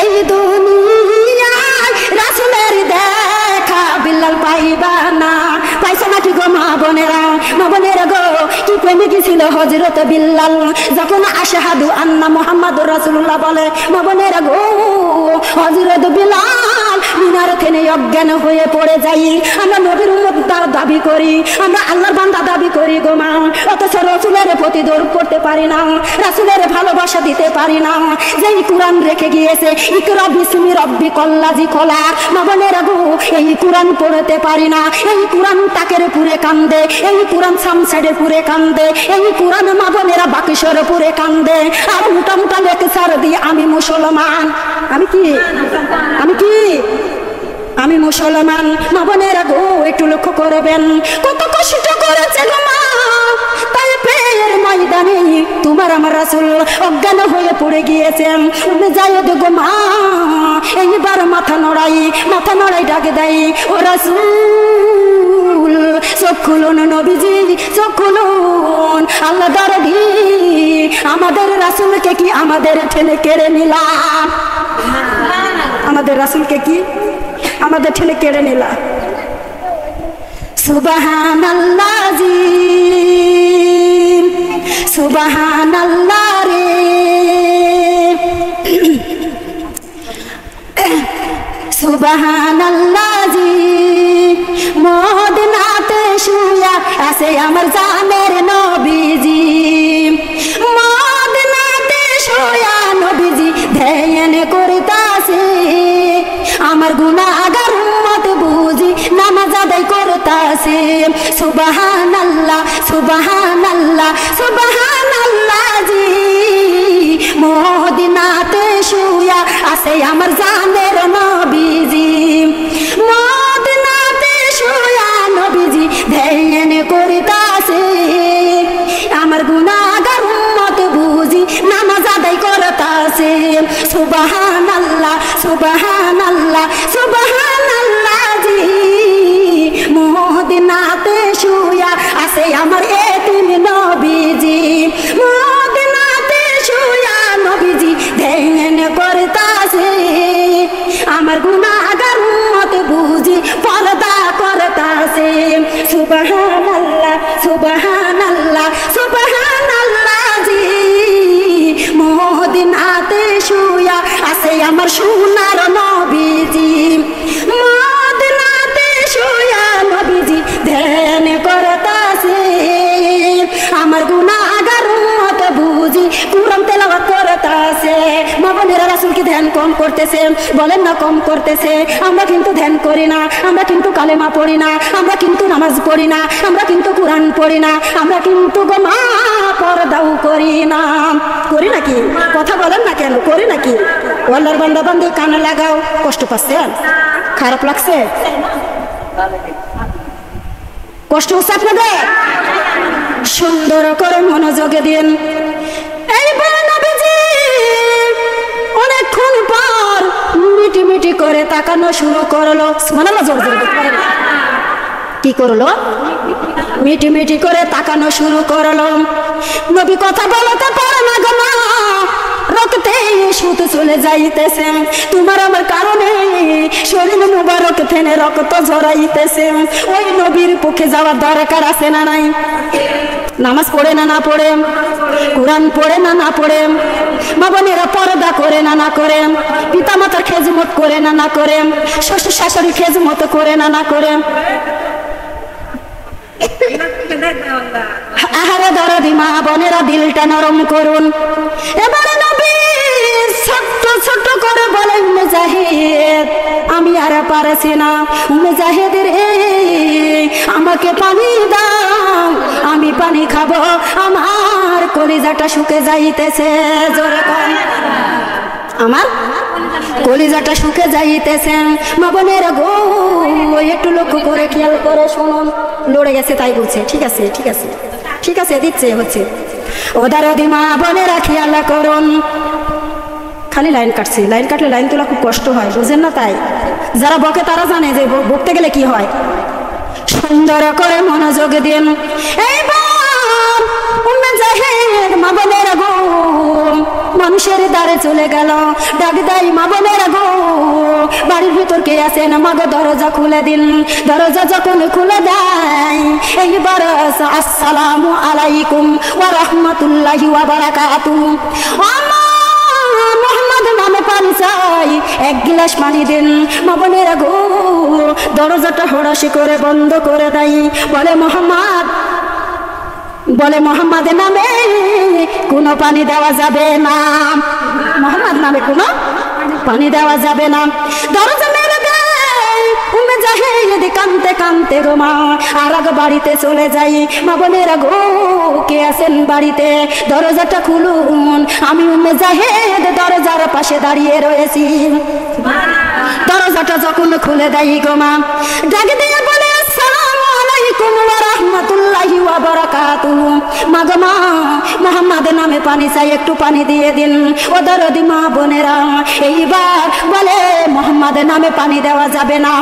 এই দুনিয়ায় রাসূলের দেখা বিল্লাল পাইবা না। পাইছো নাকি গো মা বোনেরা? মা বোনেরা গো কি প্রেমিক ছিল হযরত বিল্লাল, যখন আশহাদু আন্না মুহাম্মাদুর রাসূলুল্লাহ বলে। মা বোনেরা গো হযরত বিল্লাল মিনার থেকে অজ্ঞান হয়ে পড়ে যাই। আমরা নবীর উম্মত দাবি করি, আমরা আল্লাহর বান্দা দাবি করি গো মা, অথচ রাসূলের প্রতি দৌড় করতে পারি না, রাসূলের ভালোবাসা দিতে পারি না। যেই কোরআন রেখে গিয়েছে ইকরা বিসমি রাব্বিকাল্লাযী খলাক, মা বোনেরা গো এই কোরআন পড়তে পারি না। এই কোরআন তাকের পুরে কান্দে, এই কোরআন সামসাইডে পুরে কান্দে, এই কোরআন মা বোনেরা বাকিশর পুরে কান্দে। আর মোটা মোটা লেকচার দিয়ে আমি মুসলমান, আমি কি আমি কি আমি মুসলমান। মা বোনেরা গো একটু লক্ষ্য করবেন কত কষ্ট করেছে গো মা, তাই পেয়ের ময়দানে তোমার আমার রাসূল অজ্ঞান হয়ে পড়ে গিয়েছেন। যাই গো মা এইবার মাথা নড়াই ডাক দেয়, ও রাসূল চোখ খুলুন নবীজি চোখ খুলুন। আল্লাহ দরদি আমাদের রাসূলকে কি আমাদের ঠেলে কেড়ে নিলাম? আমাদের রাসূলকে কি আমাদের ঠেলে কেড়ে নিলাম? সুবহানাল্লাহ জি সুবহানাল্লাহ রে, সুবহানাল্লাহ জি। মদিনাতে শুয়া আছে আমার জানের নবীজি, মদিনাতে শুয়া নবীজি ধ্যান করতাছে। আমার গুনাহগার উম্মত বুঝি নামাজ আদায় করতাছে। সুবহানাল্লাহ সুবহানাল্লাহ সুবহানাল্লাহ জি। মদিনাতে শুয়া আছে আমার জানের নবীজি, মদিনাতে শুয়া নবীজি ধ্যান করতাছে। আমার গুনাহগার উম্মত বুঝি নামাজ আদায় করতাছে। সুবহানাল্লাহ সুবহানাল্লাহ সুবহানাল্লাহ জি। আমার এতিম নবীজি মদিনাতে শুয়া নবীজি ধ্যান করতাছে আমার গুনাহগার উম্মত বুঝি পর্দা করতাছে সুবহানাল্লাহ সুবহানাল্লাহ সুবহানাল্লাহ জি মদিনাতে শুয়া আছে আমার সোনার নবীজি মদিনাতে শুয়া নবীজি ধ্যান করতাছে আমার গুনাহগার উম্মত বুঝি কুরআন তেলাওয়াত করতাছে মা বোনেরা রাসূলকে ধ্যান কম করতেছে বলেন না কম করতেছে আমরা কিন্তু ধ্যান করি না আমরা কিন্তু কালেমা পড়ি না আমরা কিন্তু নামাজ পড়ি না আমরা কিন্তু কুরআন পড়ি না আমরা কিন্তু মা পর্দাও করি না করি নাকি কথা বলেন না কেন করি নাকি আল্লাহর বান্দা বান্দি কানে লাগাও কষ্ট পাচ্ছেন খারাপ লাগছে কষ্ট হচ্ছে আপনাদের সুন্দর করে মনোযোগে দিন এইবার নবীজি অনেকক্ষণ পর মিটি মিটি করে তাকানো শুরু করলো সুবহানাল্লাহ জোর জোর কি করলো মিটি মিটি করে তাকানো শুরু করলো নবী কথা বলতে পারে না গো মা রক্তে সুত চলে যাইতেছে তোমার আমার কারণে শরীর মুবারক থেকে রক্ত ঝরাইতেছে ওই নবীর পক্ষে যাওয়ার দরকার আছে না নাই নামাজ পড়ে না না পড়ে কুরআন পড়ে না না পড়ে মা বোনেরা পর্দা করে না না করে পিতা মাতার খেজমত করে না না করে শ্বশুর শাশুড়ি খেজমত করে না না করে আহারে দরদি মা বোনেরা দিলটা নরম করুন এবারে নবী ছোট্ট ছোট্ট করে বলে মুজাহিদ আমি আর পারছি না মুজাহিদ রে আমাকে পানি দাও আমি পানি খাবো আমার কলিজাটা শুকে যাইতেছে জোরে কর আমার কলিজাটা শুকে যাইতেছে মা বোনেরা গো একটু লক্ষ্য করে খেয়াল করে শুনুন লড়ে গেছে তাই বলছে ঠিক আছে ঠিক আছে ঠিক আছে দিচ্ছে হচ্ছে ওদারদি মা বোনেরা খেয়াল করুন খালি লাইন কাটছে লাইন কাটলে লাইন তোলা খুব কষ্ট হয় বুঝেন না তাই যারা বকে তারা জানে যে বকতে গেলে কি হয় সুন্দর করে মনোযোগ দিন এইবার উম্মে জাহিদ মা বোনেরা গো মানুষের দ্বারে চলে গেল ডাক দেয় মা বোনেরা গো বাড়ির ভিতর কে আছে না মা গো দরজা খুলে দিন দরজা যখন খুলে দেয় এইবার আসসালামু আলাইকুম ওয়া রাহমাতুল্লাহি ওয়া বারাকাতুহু মোহাম্মদ নামে পানি চাই এক গ্লাস পানি দিন মা বোনেরা গো দরজাটা হড়াশি করে বন্ধ করে দেয় বলে মোহাম্মদ নামে কোনো পানি দেওয়া যাবে না মোহাম্মদ নামে কোনো পানি দেওয়া যাবে না দরজা মেরে দেয় উম্মে জাহিদ কাঁদতে কাঁদতে গো মা আর আগে বাড়িতে চলে যাই মা বোনেরা গো কে আছেন বাড়িতে দরজাটা খুলুন আমি উম্মে জাহিদ দরজার পাশে দাঁড়িয়ে রয়েছি দরজাটা যখন খুলে দেয় গো মা ডাক দিয়ে বলে আসসালামু আলাইকুম ওয়া রাহমাতুল্লাহি ওয়া বারাকাতুহু মা গো মা মোহাম্মদ নামে পানি চাই একটু পানি দিয়ে দিন ও দরদি মা বোনেরা এইবার বলে মোহাম্মদ নামে পানি দেওয়া যাবে না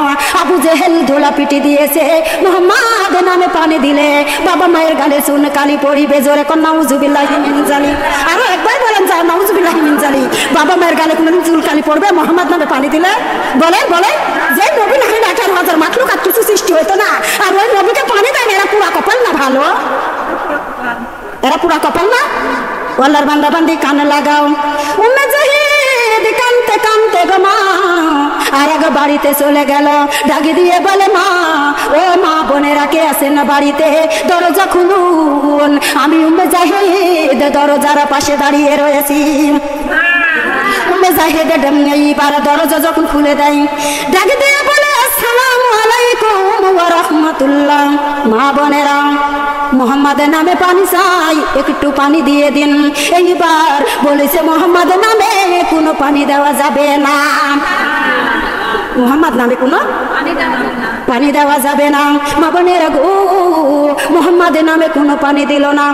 আবু জেহেল ধোলা পিটি দিয়েছে মোহাম্মদ নামে পানি দিলে বাবা মায়ের গালে চুন কালি পড়িবে জোরে কোন নাউজুবিল্লাহি মিন জালিক আরো একবার বলেন যা নাউজুবিল্লাহি মিন জালিক বাবা মায়ের গালে কোনদিন চুল কালি পড়বে মোহাম্মদ নামে পানি দিলে বলে যে নবী নামে 18,000 মাখলুকাত কিছু সৃষ্টি হইতো না আর ওই নবীকে পানি দেয় না এরা পুরা কপাল না ভালো এরা পুরা কপাল না আল্লাহর বান্দা বান্দি কানে লাগাও উম্মে জাহিদ কানতে কানতে গো মা আর আগে বাড়িতে চলে গেল ডাকি দিয়ে বলে মা ও মা বোনেরা কে আছেন না বাড়িতে দরজা খুলুন আমি উম্মে জাহিদ দরজার পাশে দাঁড়িয়ে রয়েছি উম্মে জাহিদ এইবার দরজা যখন খুলে দেয় ডাকি দিয়ে বলে আসসালামু আলাইকুম ওয়া রাহমাতুল্লাহ মা বোনেরা মোহাম্মদ নামে পানি চাই একটু পানি দিয়ে দিন এইবার বলেছে মোহাম্মদ নামে কোনো পানি দেওয়া যাবে না মোহাম্মদ নামে কোনো পানি দেওয়া যাবে না মা বোনেরা গো মোহাম্মদ নামে কোনো পানি দিল না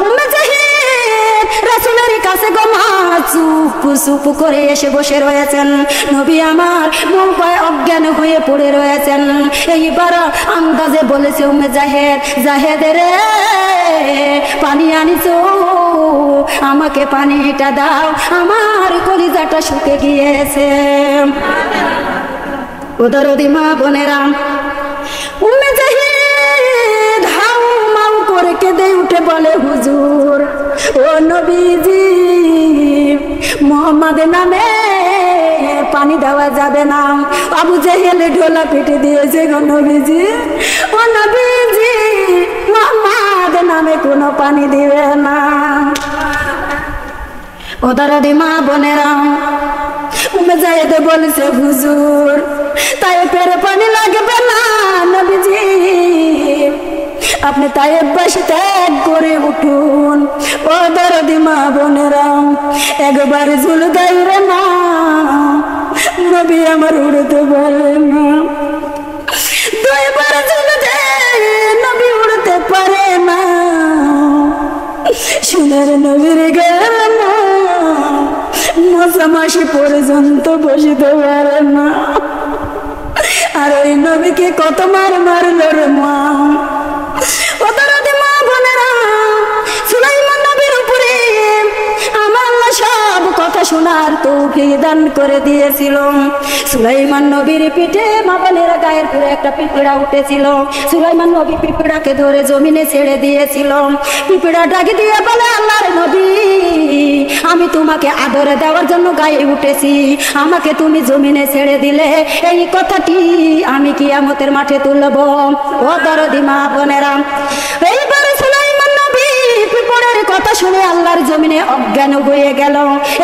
উম্মে জাহিদ রাসূলের কাছে গো মা চুপ চুপ করে এসে বসে রয়েছেন। নবী আমার নৌকায় অজ্ঞান হয়ে পড়ে রয়েছেন। এইবার আন্দাজে বলেছে উম্মে জাহেদ, জাহেদ রে পানি আনিছো, আমাকে পানিটা দাও, আমার কলিজাটা শুকে গিয়েছে। উদরদি মা বোনেরা, উম্মে জাহেদ হাউ মাউ করে কেঁদে উঠে বলে হুজুর ও নবীজি, মোহাম্মদ নামে পানি দেওয়া যাবে না। আবু জেহেল ঢোলা পিটে দিয়েছে গো নবীজি, ও নবীজি মোহাম্মদ নামে কোনো পানি দিবে না। ও দরদি মা বোনেরা, উম্মে জাহেদ বলেছে হুজুর তায়েফের পানি লাগবে না নবীজি, আপনি তায়েফবাসী ত্যাগ করে উঠুন। ও দরদি মা বোনেরা, একবার ঝুল গাইরে না, নবী আমার উড়তে পারে না। দুইবার ঝুল দেয়, নবী উড়তে পারে না। সোনার নবীর গায়ে না, মশামাসি পর্যন্ত বসিতে পারে না। আর ওই নবীকে কত মার মারলো রে মা। ওদরদি মা বোনেরা, সুলাইমান নবীর উপরে আমার আল্লাহ সব কথা শোনার তৌফিক দান করে দিয়েছিল। সুলাইমান নবীর পিঠে মা বোনেরা গায়ের পুরো একটা পিঁপড়া উঠেছিল। সুলাইমান নবী পিঁপড়াকে ধরে জমিনে ছেড়ে দিয়েছিল। পিঁপড়া ডাকি দিয়ে বলে আল্লাহর নবী, আমি তোমাকে আদর দেওয়ার জন্য গায়ে উঠেছি, আমাকে তুমি জমিনে ছেড়ে দিলে এই কথাটি আমি কিয়ামতের মাঠে তুলব। ও দরদি মা বোনেরা, এইবার সুলাইমান নবী পিঁপড়ার কথা শুনে আল্লাহর জমিনে অজ্ঞান হয়ে গেল।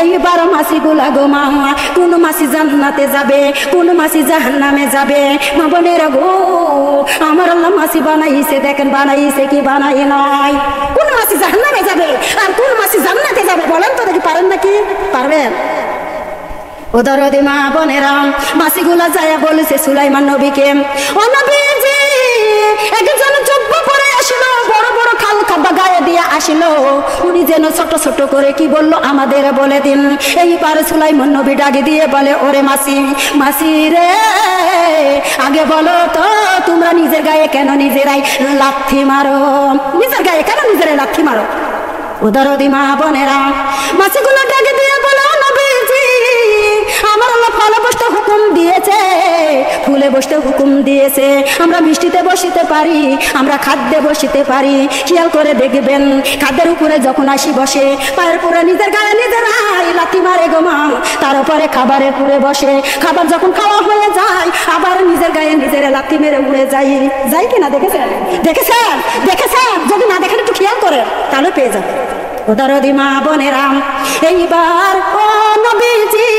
এইবার মাসিগুলা গো মা, কোন মাসি জান্নাতে যাবে, কোন মাসি জাহান্নামে যাবে। মা বোনেরা গো, আমার আল্লাহ মাসি বানাইছে, দেখেন বানাইছে কি বানাই নাই। কোন মাসি জাহান্নামে যাবে আর কোন মাসি জান্নাতে যাবে বলেন তো দেখি, পারেন নাকি? পারবেন? ও দরদি মা বোনেরা, মাসিগুলা যায় বলেছে সুলাইমান নবীকে, ও নবীজি একজন যুব্ব পরে আসলো, বড় বড় খাল খাবা গায়ে দিয়ে আসলো, উনি যেন ছোট ছোট করে কি বললো আমাদের বলে দিন। এইবার সুলাইমান নবী ডাকে দিয়ে বলে, ওরে মাসি, মাসি রে আগে বলো তো তোমরা নিজের গায়ে কেন নিজেরাই লাথি মারো? নিজের গায়ে কেন নিজেরাই লাথি মারো? ও দরদি মা বোনেরা, মাসিগুলো ডাকে দিয়ে বলো নবীজি আমার আল্লাহ ফলে বসতে হুকুম দিয়েছে, ফুলে বসতে হুকুম দিয়েছে, আমরা মিষ্টিতে বসিতে পারি, আমরা খাদ্যে বসিতে পারি। খেয়াল করে দেখবেন খাদ্যের উপরে যখন আসি বসে, পায়ের পুরে নিজের গায়ে নিজেরাই লাথি মারে গো মা। তার উপরে খাবারের পুরে বসে, খাবার যখন খাওয়া হয়ে যায় আবার নিজের গায়ে নিজের লাথি মেরে উড়ে যাই, যাই কিনা? দেখেছেন? দেখেছেন? দেখেছেন? যদি না দেখেন একটু খেয়াল করে তাহলে পেয়ে যাবে। ও দরদি মা বোনেরা, এইবার ও নবীজি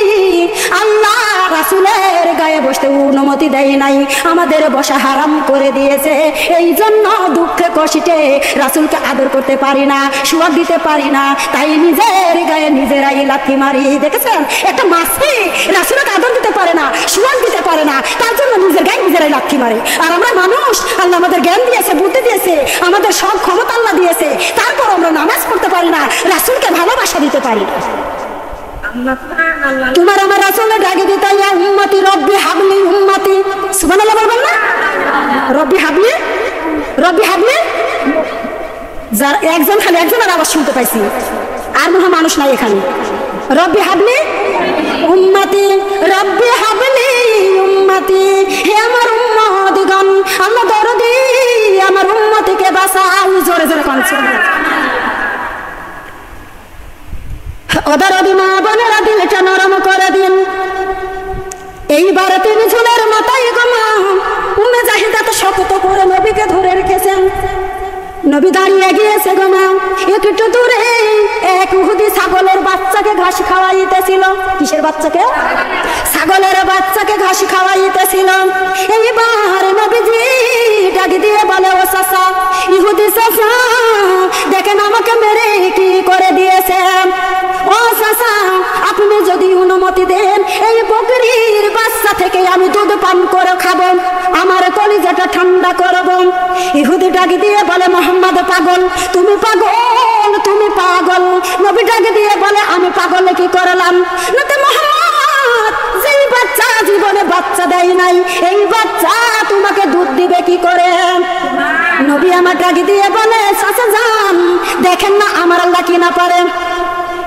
আল্লাহ রাসূলের গায়ে বসতে অনুমতি দেয় নাই, আমাদের বসা হারাম করে দিয়েছে। এই জন্য দুঃখে কষ্টে রাসূলকে আদর করতে পারি না, সুয়াদ দিতে পারি না, তাই নিজের গায়ে নিজেরাই লাথি মারি। দেখেছেন? একটা মাসি রাসূলকে আদর দিতে পারে না, সুয়াদ দিতে পারে না, তার জন্য নিজের গায়ে নিজেরাই লাথি মারে। আর আমরা মানুষ, আল্লাহ আমাদের জ্ঞান দিয়েছে, বুদ্ধি দিয়েছে, আমাদের সব ক্ষমতা আল্লাহ দিয়েছে, তারপর আমরা নামাজ পড়তে পারি না, রাসূলকে ভালোবাসা দিতে পারি না। তোমার আমার রাসূলের ডাকে দিতে ইয়া উম্মতি রব্বি হাবলি উম্মতি, সুবহানাল্লাহ বলবেন না? রব্বি হাবলি, রব্বি হাবলি, যার একজন খালি একজনের আওয়াজ শুনতে পাইছি, আর মহা মানুষ নাই এখানে। রব্বি হাবলি উম্মতি, রব্বি হাবলি উম্মতি, হে আমার উম্মতগণ আল্লাহ দরদি আমার উম্মতিকে বাঁচাও। জোরে জোরে কাঁদছে ওদরদি মা বোনেরা, দিলটা নরম করে দিন। এইবার তিনি ঝুলের মাথায় গমা উম্মে জাহিদ এত শক্ত করে নবীকে ধরে রেখেছেন। নবী দাঁড়িয়ে গিয়েছে গমা, একটু দূরে এক ইহুদি ছাগলের বাচ্চাকে ঘাস খাওয়াইতেছিল। কিসের বাচ্চাকে? ছাগলের বাচ্চাকে ঘাস খাওয়াইতেছিল। এইবার নবীজি ডাকি দিয়ে বলে, ও চাচা, ইহুদি চাচা দেখেন আমাকে মেরে কি করে দিয়েছে। ও চাচা আপনি যদি অনুমতি দেন এই বকরির বাচ্চা থেকে আমি দুধ পান করে খাবো, আমার কলিজাটা ঠান্ডা করব। ইহুদি ডাকি দিয়ে বলে, মোহাম্মদ পাগল, তুমি পাগল, তুমি পাগল। নবী ডাকি নাতে মুহাম্মদ যেই বাচ্চা জীবনে বাচ্চা দেয় নাই, এই বাচ্চা তোমাকে দুধ দিবে কি করে? নবী আমার ডাক দিয়ে বলে, চাচা যান, দেখেন না আমার আল্লাহ কি না পারে।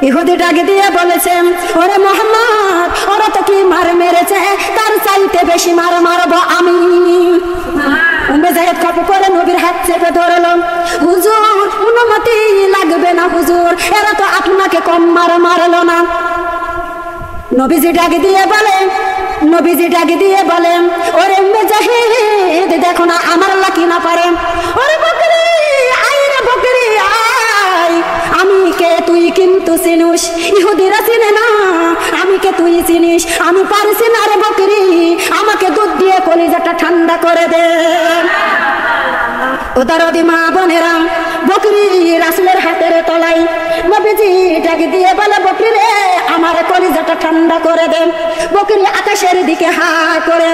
ইহুদি ডাক দিয়ে বলেছেন, ওরে মুহাম্মদ, ওরা তো কি মার মেরেছে, তার চাইতে বেশি মার মারবো আমি। উম্মে জায়েদ কাপু করে নবীর হাত চেপে ধরলো, হুজুর অনুমতি লাগবে না হুজুর, এরা তো আপনাকে কম মার মারলো না। নবীজি ডাক দিয়ে বলেন, ওরে উম্মে জাহিদ, দেখো না আমার আল্লাহ কি না পারে। ওরে বকরি, আয় রে বকরি আয়, আমি কে তুই কিন্তু চিনিস, ইহুদিরা চিনে না, আমি কে তুই চিনিস, আমি পারছি না রে বকরি, আমাকে দুধ দিয়ে কলিজাটা ঠান্ডা করে দে। ও দরদি মা বোনেরা, বকরি রাসূলের হাতের তলায়। নবীজি ডাক দিয়ে বলে, বকরি রে আমার কলিজাটা ঠান্ডা করে দে। বকরি আকাশের দিকে হা করে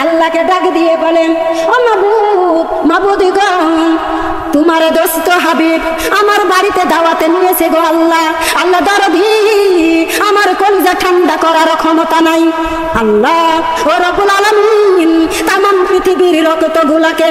আল্লাহকে ডাক দিয়ে বলেন, ও মাবুদ, মাবুদ গো, তোমার দোস্ত হাবিব আমার বাড়িতে দাওয়াতে নিয়েছে গো আল্লাহ। আল্লাহ দরদি, আমার কলিজা ঠান্ডা করার ক্ষমতা নাই। আল্লাহ ও রব্বুল আলামিন, তামাম পৃথিবীর রক্তগুলাকে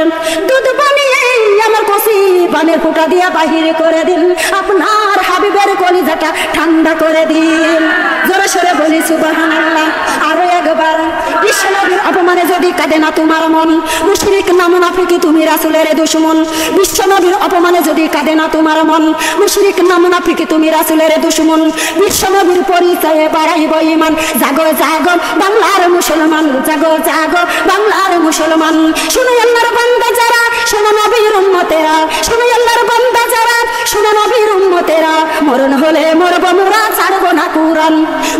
দুধ বানিয়ে আমার কষি পানের ফোঁটা দিয়ে বাহির করে দিন, আপনার হাবিবের কলিজাটা ঠান্ডা করে দিন। জোরে সরে বলি সুবহানাল্লাহ। আরো একবার, বিশ্বনবীর অপমানে যদি কাঁদে না তোমার মন, মুশরিক না মুনাফিকি তুমি রাসূলের দুশমন। বিশ্বনবীর অপমানে যদি কাঁদে না তোমার মন, মুশরিক না মুনাফিকি তুমি রাসূলের দুশমন। বিশ্বনবীর পরিচয়ে বাড়াইব ঈমান, জাগো জাগো বাংলার মুসলমান, জাগো জাগো বাংলার মুসলমান। শুনো আল্লাহর বান্দা যারা, শুনো নবীর উম্মতেরা, শুনো আল্লাহর বান্দা যারা, শুনো নবীর উম্মতেরা, মরণ হলে মরব মোরা, ছাড়বো না কুরআন,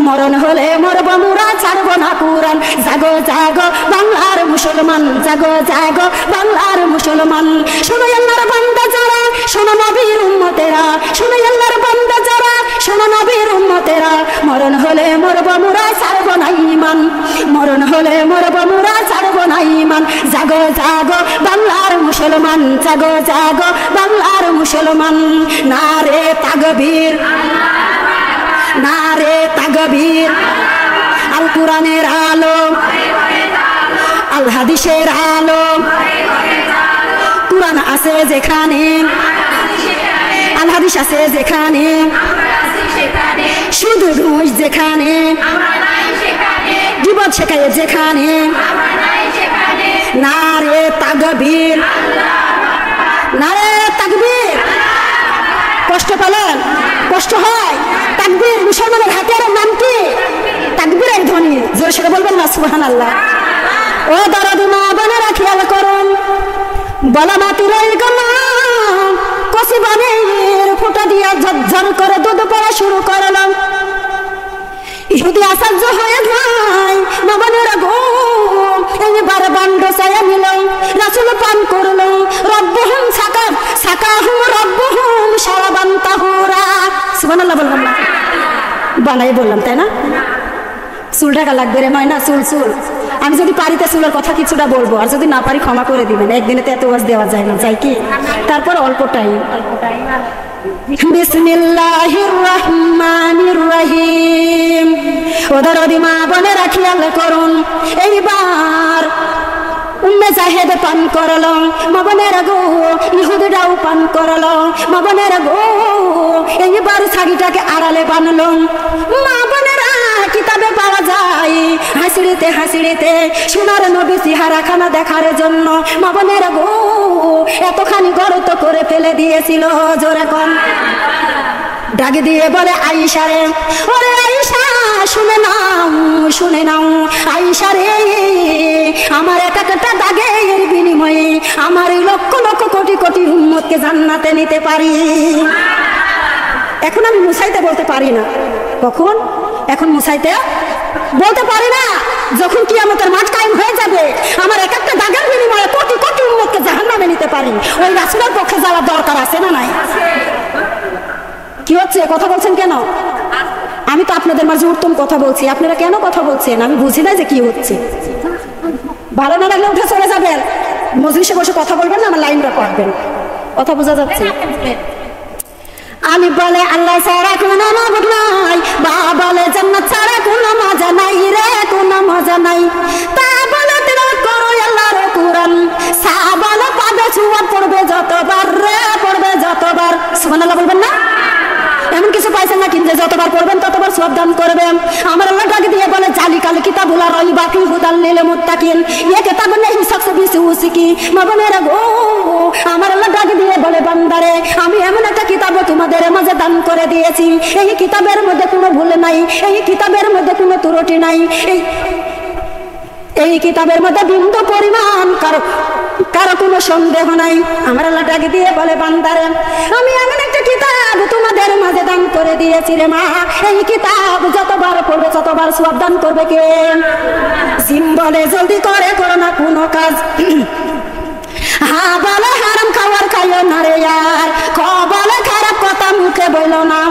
মরণ হলে মরব মোরা, ছাড়বো না কুরআন। জাগো জাগো বাংলার মুসলমান, জাগো জাগো বাংলার মুসলমান। শুনো আল্লাহর বান্দা যারা, শুনো নবীর উম্মতেরা, শুনো আল্লাহর বান্দা যারা, শুনো নবীর উম্মতেরা, মরণ হলে মরব মোরা, ছাড়বো না ঈমান, মরণ হলে মরব মোরা, ছাড়বো না ঈমান। জাগো জাগো বাংলার মুসলমান, জাগো জাগো বাংলার মুসলমান। নারে তাকবীর, নারে তাকবীর, আল কোরআনের আলো, আল হাদিসের আলো। কোরআন আছে যেখানে, আল হাদিস আছে যেখানে, শুধু ঘুষ যেখানে, জীবন শেখায় যেখানে, নারে তাকবীর, নারে তাকবীর। কষ্ট পেলেন? কষ্ট হয়? তাকবীর মুসলমানের হাতিয়ারের নাম কি? তাকবীরের ধ্বনি। জোরে সরে বলবেন না সুবহানাল্লাহ। ও দরদি মা বোনেরা খেয়াল করুন, বলা মাটির গলা কষি বানের ফোঁটা দিয়া ঝরঝর করে দুধ পড়া শুরু করলাম। ইহুদি আশ্চর্য হয়ে যায়, মা বোনেরা গো, এইবার বান্ড চাইয়া নিল, রাসূল পান করল। রব্বুহুম সাকাহুম রব্বুহুম শারাবান তাহুরা। সুবহানাল্লাহ বললাম না? বানাই বললাম, তাই না? চুল ঢাকা লাগবে রে ময়না, চুল চুল। আমি যদি পারিতে চুলের কথা কিছুটা বলবো, আর যদি না পারি ক্ষমা করে দিবেন। একদিনে তো এত ওয়াজ দেওয়া যায় না, যাই কি? তারপর অল্প টাইম। বিসমিল্লাহির রহমানির রহিম। ও দরদি মা বোনেরা খেয়াল করুন, এইবার উম্মে জাহেদ পান করলো, মা বোনেরা গো, ইহুদিরাও পান করলো, মা বোনেরা গো, এইবার ছাগিটাকে আড়ালে বানলো। মা বোনেরা কিতাবে পাওয়া যায়, হাসিড়িতে হাসিড়িতে সোনার নবী চেহারাখানা দেখার জন্য মা বোনেরা গো এতখানি গর্ত করে ফেলে দিয়েছিল। জোরে কম ডাক দিয়ে বলে, আয়েশা রে, ওরে আয়েশা, শুনে নাও, শুনে নাও আয়েশা রে, আমার এক একটা দাগের বিনিময়ে আমার এই লক্ষ লক্ষ কোটি কোটি উম্মতকে জান্নাতে নিতে পারি। এখন আমি মুসাইতে বলতে পারি না। কখন? এখন মুসাইতে বলতে পারি না, যখন কিয়ামতের মাঠ কায়েম হয়ে যাবে, আমার এক একটা দাগের বিনিময়ে কোটি কোটি উম্মতকে জাহান্নামে নিতে পারি। ওই রাসূলের পক্ষে যাওয়ার দরকার আছে না নাই? কি হচ্ছে? কথা বলছেন কেন? আমি তো আপনাদের মাঝে উত্তম কথা বলছি, আপনারা কেন কথা বলছেন? আমি বুঝি না যে কি হচ্ছে। ভালো না লাগলে উঠে চলে যাবেন, মজলিসে বসে কথা বলবেন না, আমার লাইনটা করবেন। কথা বোঝা যাচ্ছে? আলিফ বলে আল্লাহ ছাড়া কোনো মাবুদ নাই, বা বলে জান্নাত ছাড়া কোনো মজা নাই রে, কোনো মজা নাই। তা বলে তিলাওয়াত করো আল্লাহর কোরআন, সা বলে পাবে ছোঁয়া পড়বে যতবার রে, পড়বে যতবার। সুবহানাল্লাহ বলবেন না? এমন কিছু পাইছেন না কিন্তু যতবার পড়বেন ততবার সওয়াব দান করবেন। আমার আল্লাহ ডাক দিয়ে বলে জালিকাল কিতাবুল লা রাইবা ফিহি হুদাল লিল মুত্তাকিন, ইয়ে কিতাব নেহি শখস বিসুসিকি। মাবনেরা গো, আমার আল্লাহ ডাক দিয়ে বলে বান্দারে আমি এমন একটা কিতাব তোমাদের মাঝে দান করে দিয়েছি, এই কিতাবের মধ্যে কোনো ভুল নাই, এই কিতাবের মধ্যে কোনো ত্রুটি নাই, এই কিতাবের মধ্যে বিন্দু পরিমাণ কারো কোনো সন্দেহ নাই। আমার আল্লাহ ডাক দিয়ে বলে বান্দারে আমি এমন একটা কিতাব তোমাদের মাঝে দান করে দিয়েছি রে মা, এই কিতাব যতবার পড়বে ততবার সওয়াব দান করবে কে? জিম বলে জলদি করে করো না কোনো কাজ, হা বলে হারাম খাওয়ার খাইও না রে ইয়ার, খ বলে খারাপ কথা মুখে বলো না,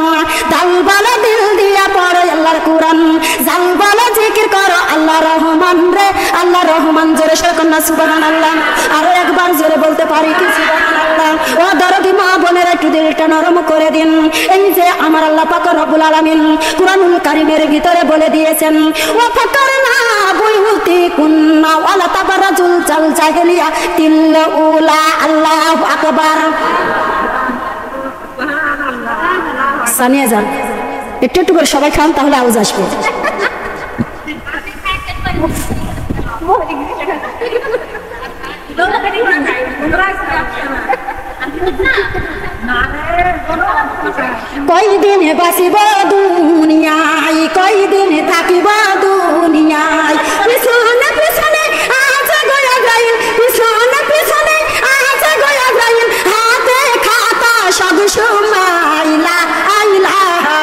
দাল বলে দিল দিয়া পড়ো আল্লাহর কোরআন, জাল বলে জিকির করো আল্লাহ রহমান রে, আল্লাহ রহমান। জোরে সরে কন্যা সুবহানাল্লাহ। আরো একবার জোরে বলতে পারি কি সুবহানাল্লাহ? ও দরদি মা বোনেরা একটু দিলটা নরম করে দিন। এই যে আমার আল্লাহ পাক রব্বুল আলামিন কুরআনুল কারীমের ভিতরে বলে দিয়েছেন ওয়া ফাকারনা বুয়ুতিকুন্না ওয়ালা তাবারাজুল জাহিলিয়া তিল উলা। আল্লাহু আকবার। সানিয়া যান একটু একটু করে সবাই খান, তাহলে আওয়াজ আসবে। কয়দিন বাঁচিব দুনিয়ায়, কয়দিন থাকিব দুনিয়ায়, পিছনে পিছনে আছে গয়া যাইল, পিছনে পিছনে আছে গয়া যাইল, হাতে খাতা সব সময় লা ইলাহা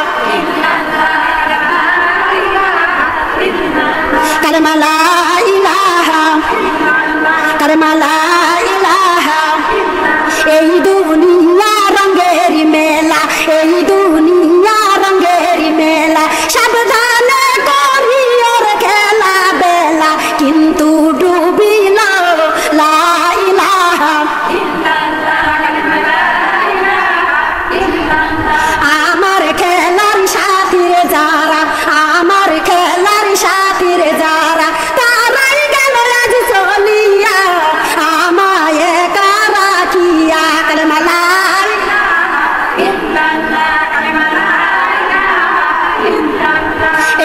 কালেমা লা ইলাহা, কালেমা লা ইলাহা। এই দুনিয়া রঙের মেলা, এই দুনিয়া রঙের মেলা, সাবধানে করিওর খেলা বেলা, কিন্তু ডুবিল লা ইলাহা। আমার খেলার সাথীর যারা, আমার খেলার সাথীর যারা, তারাই গেল আজ চলিয়া আমায় একা রাখিয়া। কালেমা লা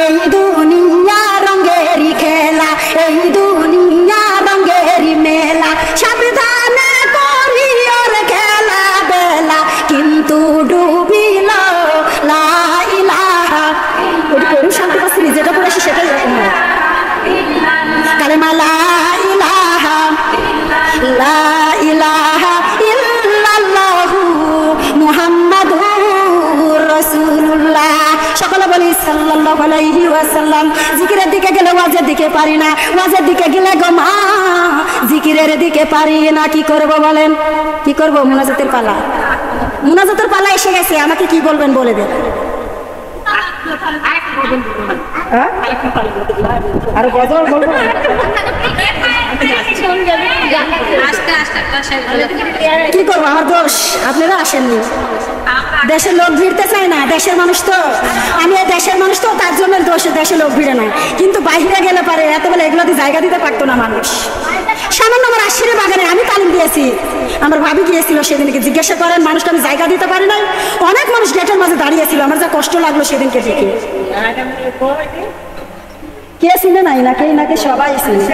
এই দুনিয়া রঙের খেলা, এই দুনিয়া রঙের মেলা, সাবধানে করিওর খেলা বেলা, কিন্তু ডুবিল লা ইলাহা। শান্তি পাচ্ছি, যেটা পড়েছি সেটাই এরকম হয়। কালেমা লা ইলাহা, লা ইলাহা ইল্লাল্লাহু মুহাম্মাদুর রাসূলুল্লাহ। সকলে বলি সাল্লাল্লাহু আলাইহি ওয়াসাল্লাম। জিকিরের দিকে গেলে ওয়াজের দিকে পারি না, ওয়াজের দিকে গেলে গো মা জিকিরের দিকে পারি না। কি করব বলেন? কি করব? মুনাজাতের পালা, মুনাজাতের পালা এসে গেছে। আমাকে কি বলবেন বলে দেন। আরো গজল বলবো? কি করবো? আমার দোষ, আপনারা আসেননি। দেশের লোক ভিড়তে চায় না, দেশের মানুষ তো, আমি দেশের মানুষ তো, তার জন্য দোষ, দেশের লোক ভিড়ে না। কিন্তু বাইরে গেলে পারে এত বলে এগুলোতে জায়গা দিতে পারতো না মানুষ। সামান্য আমার আশিরে বাগানে আমি তালিম দিয়েছি, আমার ভাবি গিয়েছিল সেদিনকে, জিজ্ঞাসা করেন মানুষকে আমি জায়গা দিতে পারি নাই। অনেক মানুষ গেটের মাঝে দাঁড়িয়েছিল, আমার যা কষ্ট লাগলো সেদিনকে দেখে। কে চিনে নাই? নাকি নাকি সবাই চিনে।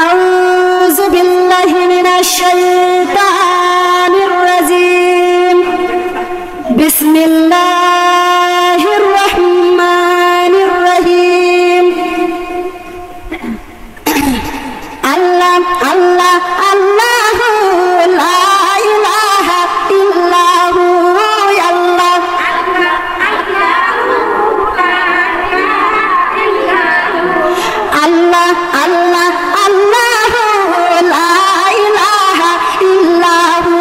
আউযু বিল্লাহি মিনাশ শাইতানির রাজিম। বিসমিল্লাহির রহমানির রহিম। আল্লাহ আল্লাহ আল্লাহু লা ইলাহা ইল্লাহু। আল্লাহ আল্লাহ আল্লাহ আল্লাহু লা ইলাহা ইল্লাহু।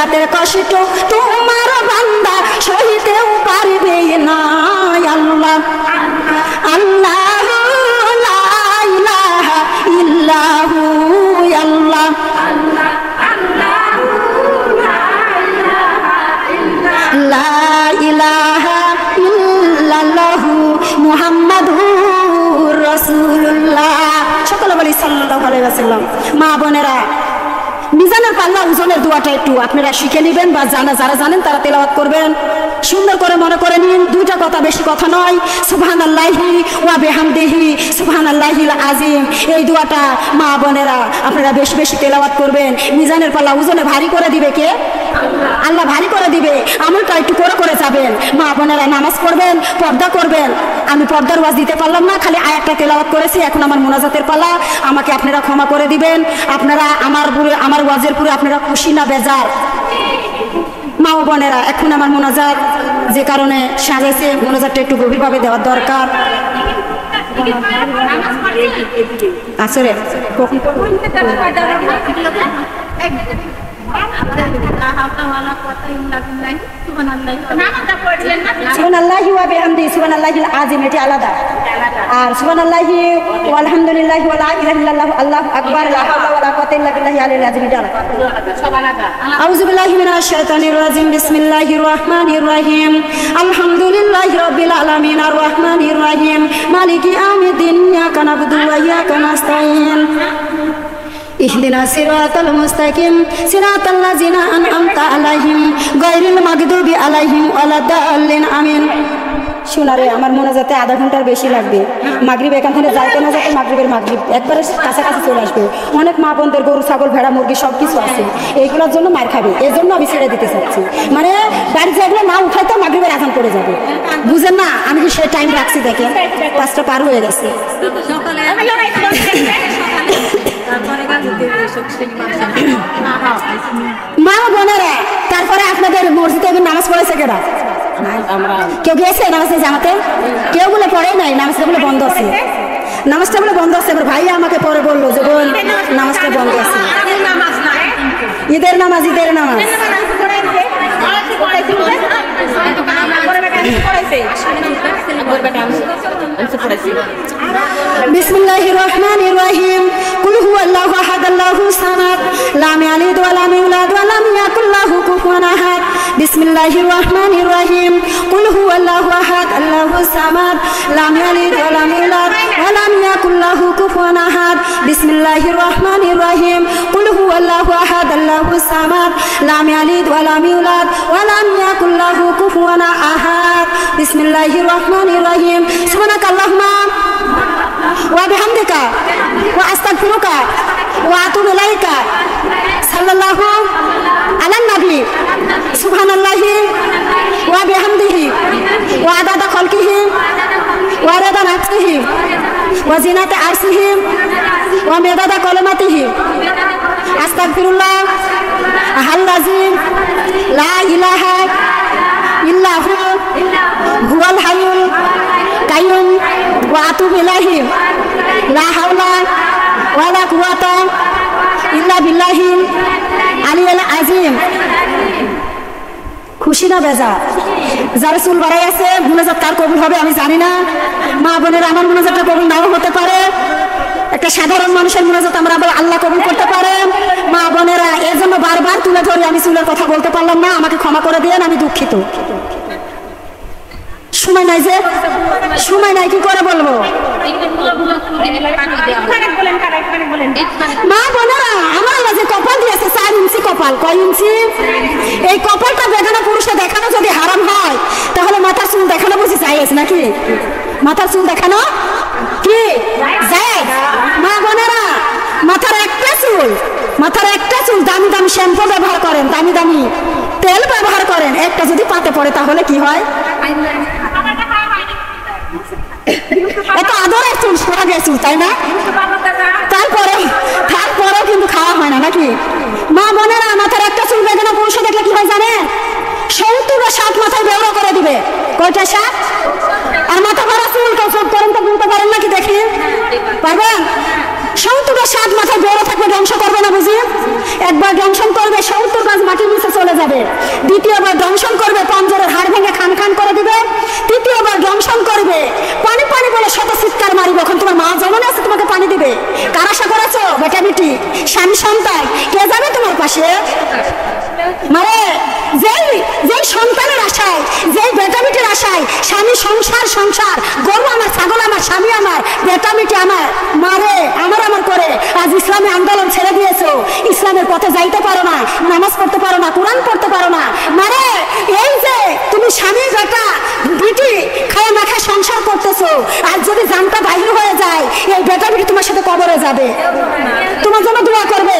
রাতের কষ্ট তোমার বান্দা সহিতেও পারবে না আল্লাহ আল্লাহ লা ইলাহা ইল্লাহু আল্লাহ লা ইলাহা ইল্লাল্লাহু মুহাম্মাদুর রাসূলুল্লাহ। সকলে বলি সাল্লাল্লাহু আলাইহি ওয়াসাল্লাম। মা বোনেরা, মিজানের পাল্লা ওজনের দোয়াটা একটু আপনারা শিখে নেবেন বা যারা জানেন তারা তেলাওয়াত করবেন। সুন্দর করে মনে করে নিন, দুইটা কথা, বেশি কথা নয়। সুবহানাল্লাহি ওয়া বিহামদিহি সুবহানাল্লাহিল আযীম, এই দোয়াটা মা বোনেরা আপনারা বেশি বেশি তেলাওয়াত করবেন। মিজানের পাল্লা ওজনে ভারী করে দিবে কে? আল্লাহ ভারী করে দিবে। আমলটা একটু করে করে যাবেন। মা বোনেরা নামাজ পড়বেন, পর্দা করবেন। আমি পর্দার ওয়াজ দিতে পারলাম না, খালি আয়াতটা তেলাওয়াত করেছি। এখন আমার মোনাজাতের পালা, আমাকে আপনারা ক্ষমা করে দিবেন। আপনারা আমার ওয়াজের পুরো আপনারা খুশি না বেজার? মা ও বোনেরা, এখন আমার মোনাজাত যে কারণে সাজাইছে, মোনাজাতটা একটু গভীরভাবে দেওয়ার দরকার। আসলে সুবহানাল্লাহি ওয়া বিহামদিহি সুবহানাল্লাহিল আযীম এটি আলাদা, আর সুবহানাল্লাহি ওয়া আলহামদুলিল্লাহি ওয়া লা ইলাহা ইল্লাল্লাহু আল্লাহু আকবার লা হাওলা ওয়া লা কুওয়াতা ইল্লা বিল্লাহি আলিল আযীম এটা আলাদা। আউযু বিল্লাহি মিনাশ শাইতানির রাজিম। বিসমিল্লাহির রহমানির রহিম। আলহামদুলিল্লাহি রাব্বিল আলামিন আর রহমানির রহিম মালিকি ইয়াউমিদ্দিন ইয়্যাকা না'বুদু ওয়া ইয়্যাকা নাস্তাঈন ইহদিনা সিরাতাল মুস্তাকিম সিরাতাল লাযিনা আন'আমতা আলাইহিম গায়রিল মাগদুবি আলাইহিম ওয়ালাদ-দাল্লিন আমিন। শোনারে, আমার মোনাজাতে আধা ঘন্টার বেশি লাগবে। মাগরিব এখান থেকে যাইতে না যাতে মাগরিবের মাগরিব একবারে কাছাকাছি চলে আসবে। অনেক মা বোনদের গরু ছাগল ভেড়া মুরগি সব কিছু আছে, এইগুলোর জন্য মার খাবে। এই জন্য আমি ছেড়ে দিতে চাচ্ছি, মানে বাড়ি যেগুলো না উঠাইতে মাগরিবের আজান পড়ে যাবে, বুঝেন না? আমি কি সেই টাইম রাখছি, দেখেন 5টা পার হয়ে গেছে। মা বোনেরা, তারপরে আপনাদের মসজিদে নামাজ পড়েছে কেনা? কেউ গিয়েছে নামাজে জামাতে? কেউ বলে পড়ে নাই, নামাজটা বলে বন্ধ আছে। নামাজটা বলে বন্ধ আছে। এবার ভাই আমাকে পরে বললো যে বোন নামাজটা বন্ধ আছে। ঈদের নামাজ, ঈদের নামাজ বিসমিল্লাহির রহমানির রহিম। কুল হুয়াল্লাহু আহাদ আল্লাহুস সামাদ লাম ইয়ালিদ ওয়া লাম ইউলাদ ওয়া লাম ইয়াকুল লাহু কুফুয়ান আহাদ। বিসমিল্লাহির রহমানির রহিম। কুল হুয়াল্লাহু আহাদ আল্লাহুস সামাদ লাম ইয়ালিদ ওয়া লাম ইউলাদ ওয়া লাম ইয়াকুল লাহু কুফুয়ান আহাদ। বিসমিল্লাহির রহমানির রহিম। কুল হুয়াল্লাহু আহাদ আল্লাহুস সামাদ লাম ইয়ালিদ ওয়া লাম ইউলাদ ওয়া লাম ইয়াকুল লাহু কুফুয়ান আহাদ। বিসমিল্লাহির রহমানির রহিম। সুবহানাকাল্লাহুম্মা ওয়া বিহামদিকা ওয়া আস্তাগফিরুকা ওয়া আতুবু ইলাইকা। সাল্লাল্লাহু আলান নবী। সুবহানাল্লাহি ওয়া বিহামদিহি ওয়া আদাদা খালকিহি ওয়া রাদা নাফসিহি ওয়া জিনাতা আরশিহি ওয়া মিদাদা কালিমাতিহি। আস্তাগফিরুল্লাহ আল্লাযী লা ইলাহা ইল্লাহু হুয়াল হাইয়ুল কাইয়ুম ওয়া আতুবু ইলাইহি লা হাওলা ওয়া লা কুওয়াতা ইল্লা বিল্লাহিল আলিয়্যিল আযীম। খুশি না বেজা? যারা চুল বাড়াই আছে মোনাজাত কার কবুল হবে আমি জানি না। মা বোনেরা, আমার মোনাজাতটা কবুল নাও হতে পারে। একটা সাধারণ মানুষের মোনাজাত আমরা আল্লাহ কবুল করতে পারে। মা বোনেরা, এর জন্য বারবার তুলে ধরি, আমি চুলের কথা বলতে পারলাম না, আমাকে ক্ষমা করে দিয়েন, আমি দুঃখিত। সময় নাই, যে সময় নাই, কি করে বলবো? মা বোনেরা, আমার আল্লাহ যে কপাল দিয়েছে 4 ইঞ্চি কপাল, কয় ইঞ্চি? এই কপালটা বেগানা পুরুষে দেখানো যদি হারাম হয়, তাহলে মাথার চুল দেখানো বুঝি জায়েজ নাকি? মাথার চুল দেখানো কি জায়েজ? মা বোনেরা, মাথার একটা চুল দামি দামি শ্যাম্পু ব্যবহার করেন, দামি দামি তেল ব্যবহার করেন, একটা যদি পাতে পড়ে তাহলে কি হয়? এত আদরের চুল, সোহাগের চুল, তাই না? তারপরেও কিন্তু খাওয়া হয় না নাকি? মা বোনেরা, মাথার একটা চুল বেদনা পুরুষে দেখলে কি হয় জানেন? 70 বা 60 মাথায় বেউরা করে দিবে। কয়টা 60? আর মাথা ভরা চুল কেউ চোখ করেন তো বলতে পারেন নাকি? দেখি পারবেন? 70টা সাত মাথায় বড় থাকবে, ধ্বংস করবে না বুঝি? একবার দংশন করবে 70 গাছ মাটির নিচে চলে যাবে, দ্বিতীয়বার দংশন করবে পঞ্জরের হাড় ভেঙে খান খান করে দিবে, তৃতীয়বার দংশন করবে পানি পানি বলে শত চিৎকার মারিবে, এখন তোমার মা জমানে আছে তোমাকে পানি দিবে। কার আশা করেছো? বেটা বেটি, স্বামী সন্তান, কে যাবে তোমার পাশে? মানে যেই সন্তানের আশায়, যেই বেটা বেটির আশায় স্বামী সংসার সংসার, গরু আমার, ছাগল আমার, স্বামী আমার, বেটা বেটি আমার, মারে আমার করে আজ ইসলামী আন্দোলন ছেড়ে দিয়েছো, ইসলামের পথে যাইতে পারো না, নামাজ পড়তে পারো না, কোরআন পড়তে পারো না। মারে এই যে তুমি স্বামী বেটা বেটি খায় না খায় সংসার করতেছো, আর যদি জানটা বাইরে হয়ে যায় এই বেটা বেটি তোমার সাথে কবরে যাবে, তোমার জন্য দোয়া করবে।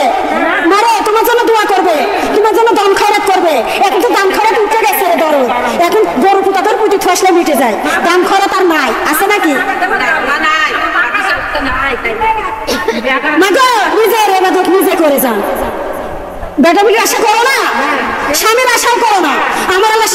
মারে তোমার জন্য দোয়া করবে, তোমার জন্য দান খয়রাত করবে। এখন তো দান খয়রাত উঠে গেছে রে দরদ, এখন বড় পুতাদের পুঁতি থসলে মিটে যায়, দান খয়রাত আর নাই, আছে নাকি? মাগো নিজের ইবাদত নিজে করে যান, বেটা বেটির আশা করো না, স্বামীর আশাও করো না। আমার আল্লাহ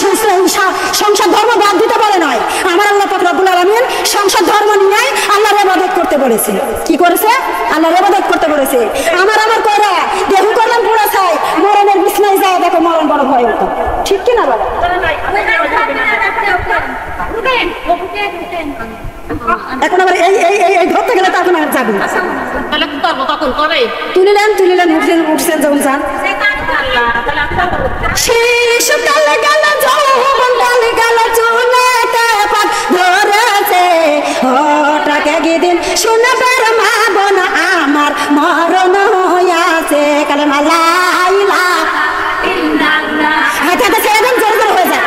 সংসার ধর্ম বাদ দিতে বলে নয়, আমার আল্লাহ পাক রব্বুল আলামিন সংসার ধর্ম নিয়ে আল্লাহর ইবাদত করতে বলেছে। কি করেছে? আল্লাহর ইবাদত করতে বলেছে। আমার কইরা দেহ করলাম পুরো ছাই, মরণের বিছনায় যায় দেখো মরণ বড় ভয় হতো, ঠিক কি না বলো? এখন আবার এই ধরতে গেলে তখন আর যাবি তুলিলেন উঠছেন যখন যান। শিশুকাল গেল যৌবন কাল গেল চুলেতে পাক ধরেছে, হঠাৎ একদিন শুনবে মা বোন আমার মরণ হইয়াছে, কালেমা লা ইলাহা ইল্লাল্লাহ, হাতে হাতে ছেড়ে দেন, জোরে জোরে হয়ে যায়।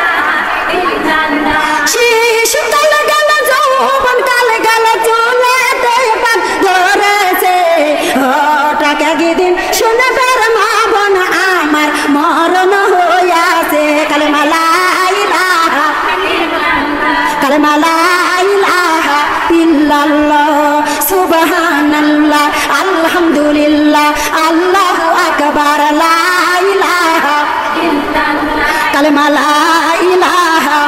শিশুকাল গেল যৌবন কাল গেল চুলেতে পাক ধরেছে, হঠাৎ একদিন শুনবে মা বোন আমার মরণ হইয়াছে, কালেমা লা ইলাহা কালেমা লা ইলাহা ইল্লাল্লাহ, সুবহানাল্লাহ, আলহামদুলিল্লাহ, আল্লাহু আকবার, লা ইলাহা ইল্লাল্লাহ, কালেমা লা ইলাহা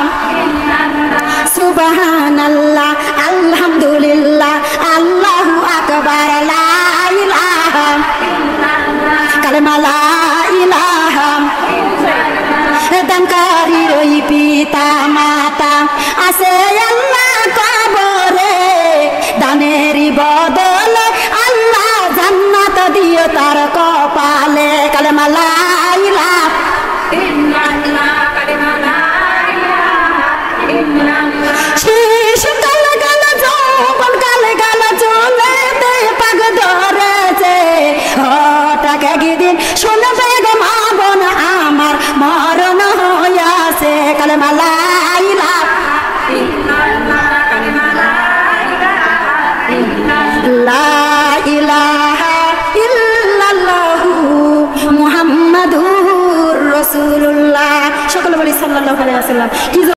ইল্লাল্লাহ, সুবহানাল্লাহ, আলহামদুলিল্লাহ, আল্লাহু আকবার, লা ইলাহা ইল্লাল্লাহ, কালেমা লা ইলাহা ইল্লাল্লাহ। দানকারীর ওই পিতা মাতা আছে আল্লাহ কবরে, দানেরই বদলে আল্লাহ জান্নাত দিও তার কপালে, কালেমা লা ইলাহা ইল্লাল্লাহ, কালেমা লা ইলাহা ইল্লাল্লাহ। শিশুকাল গেল যৌবন কাল গেল চুলেতে পাক ধরেছে, হঠাৎ একদিন শুনবে গো মা বোন আমার মরণ হইয়াছে, কালেমা লা ইলাহা ইল্লাল্লাহ, কালেমা লা ইলাহা ইল্লাল্লাহু মুহাম্মাদুর রাসূলুল্লাহ। সকলে বলি সাল্লাল্লাহু আলাইহি ওয়াসাল্লাম।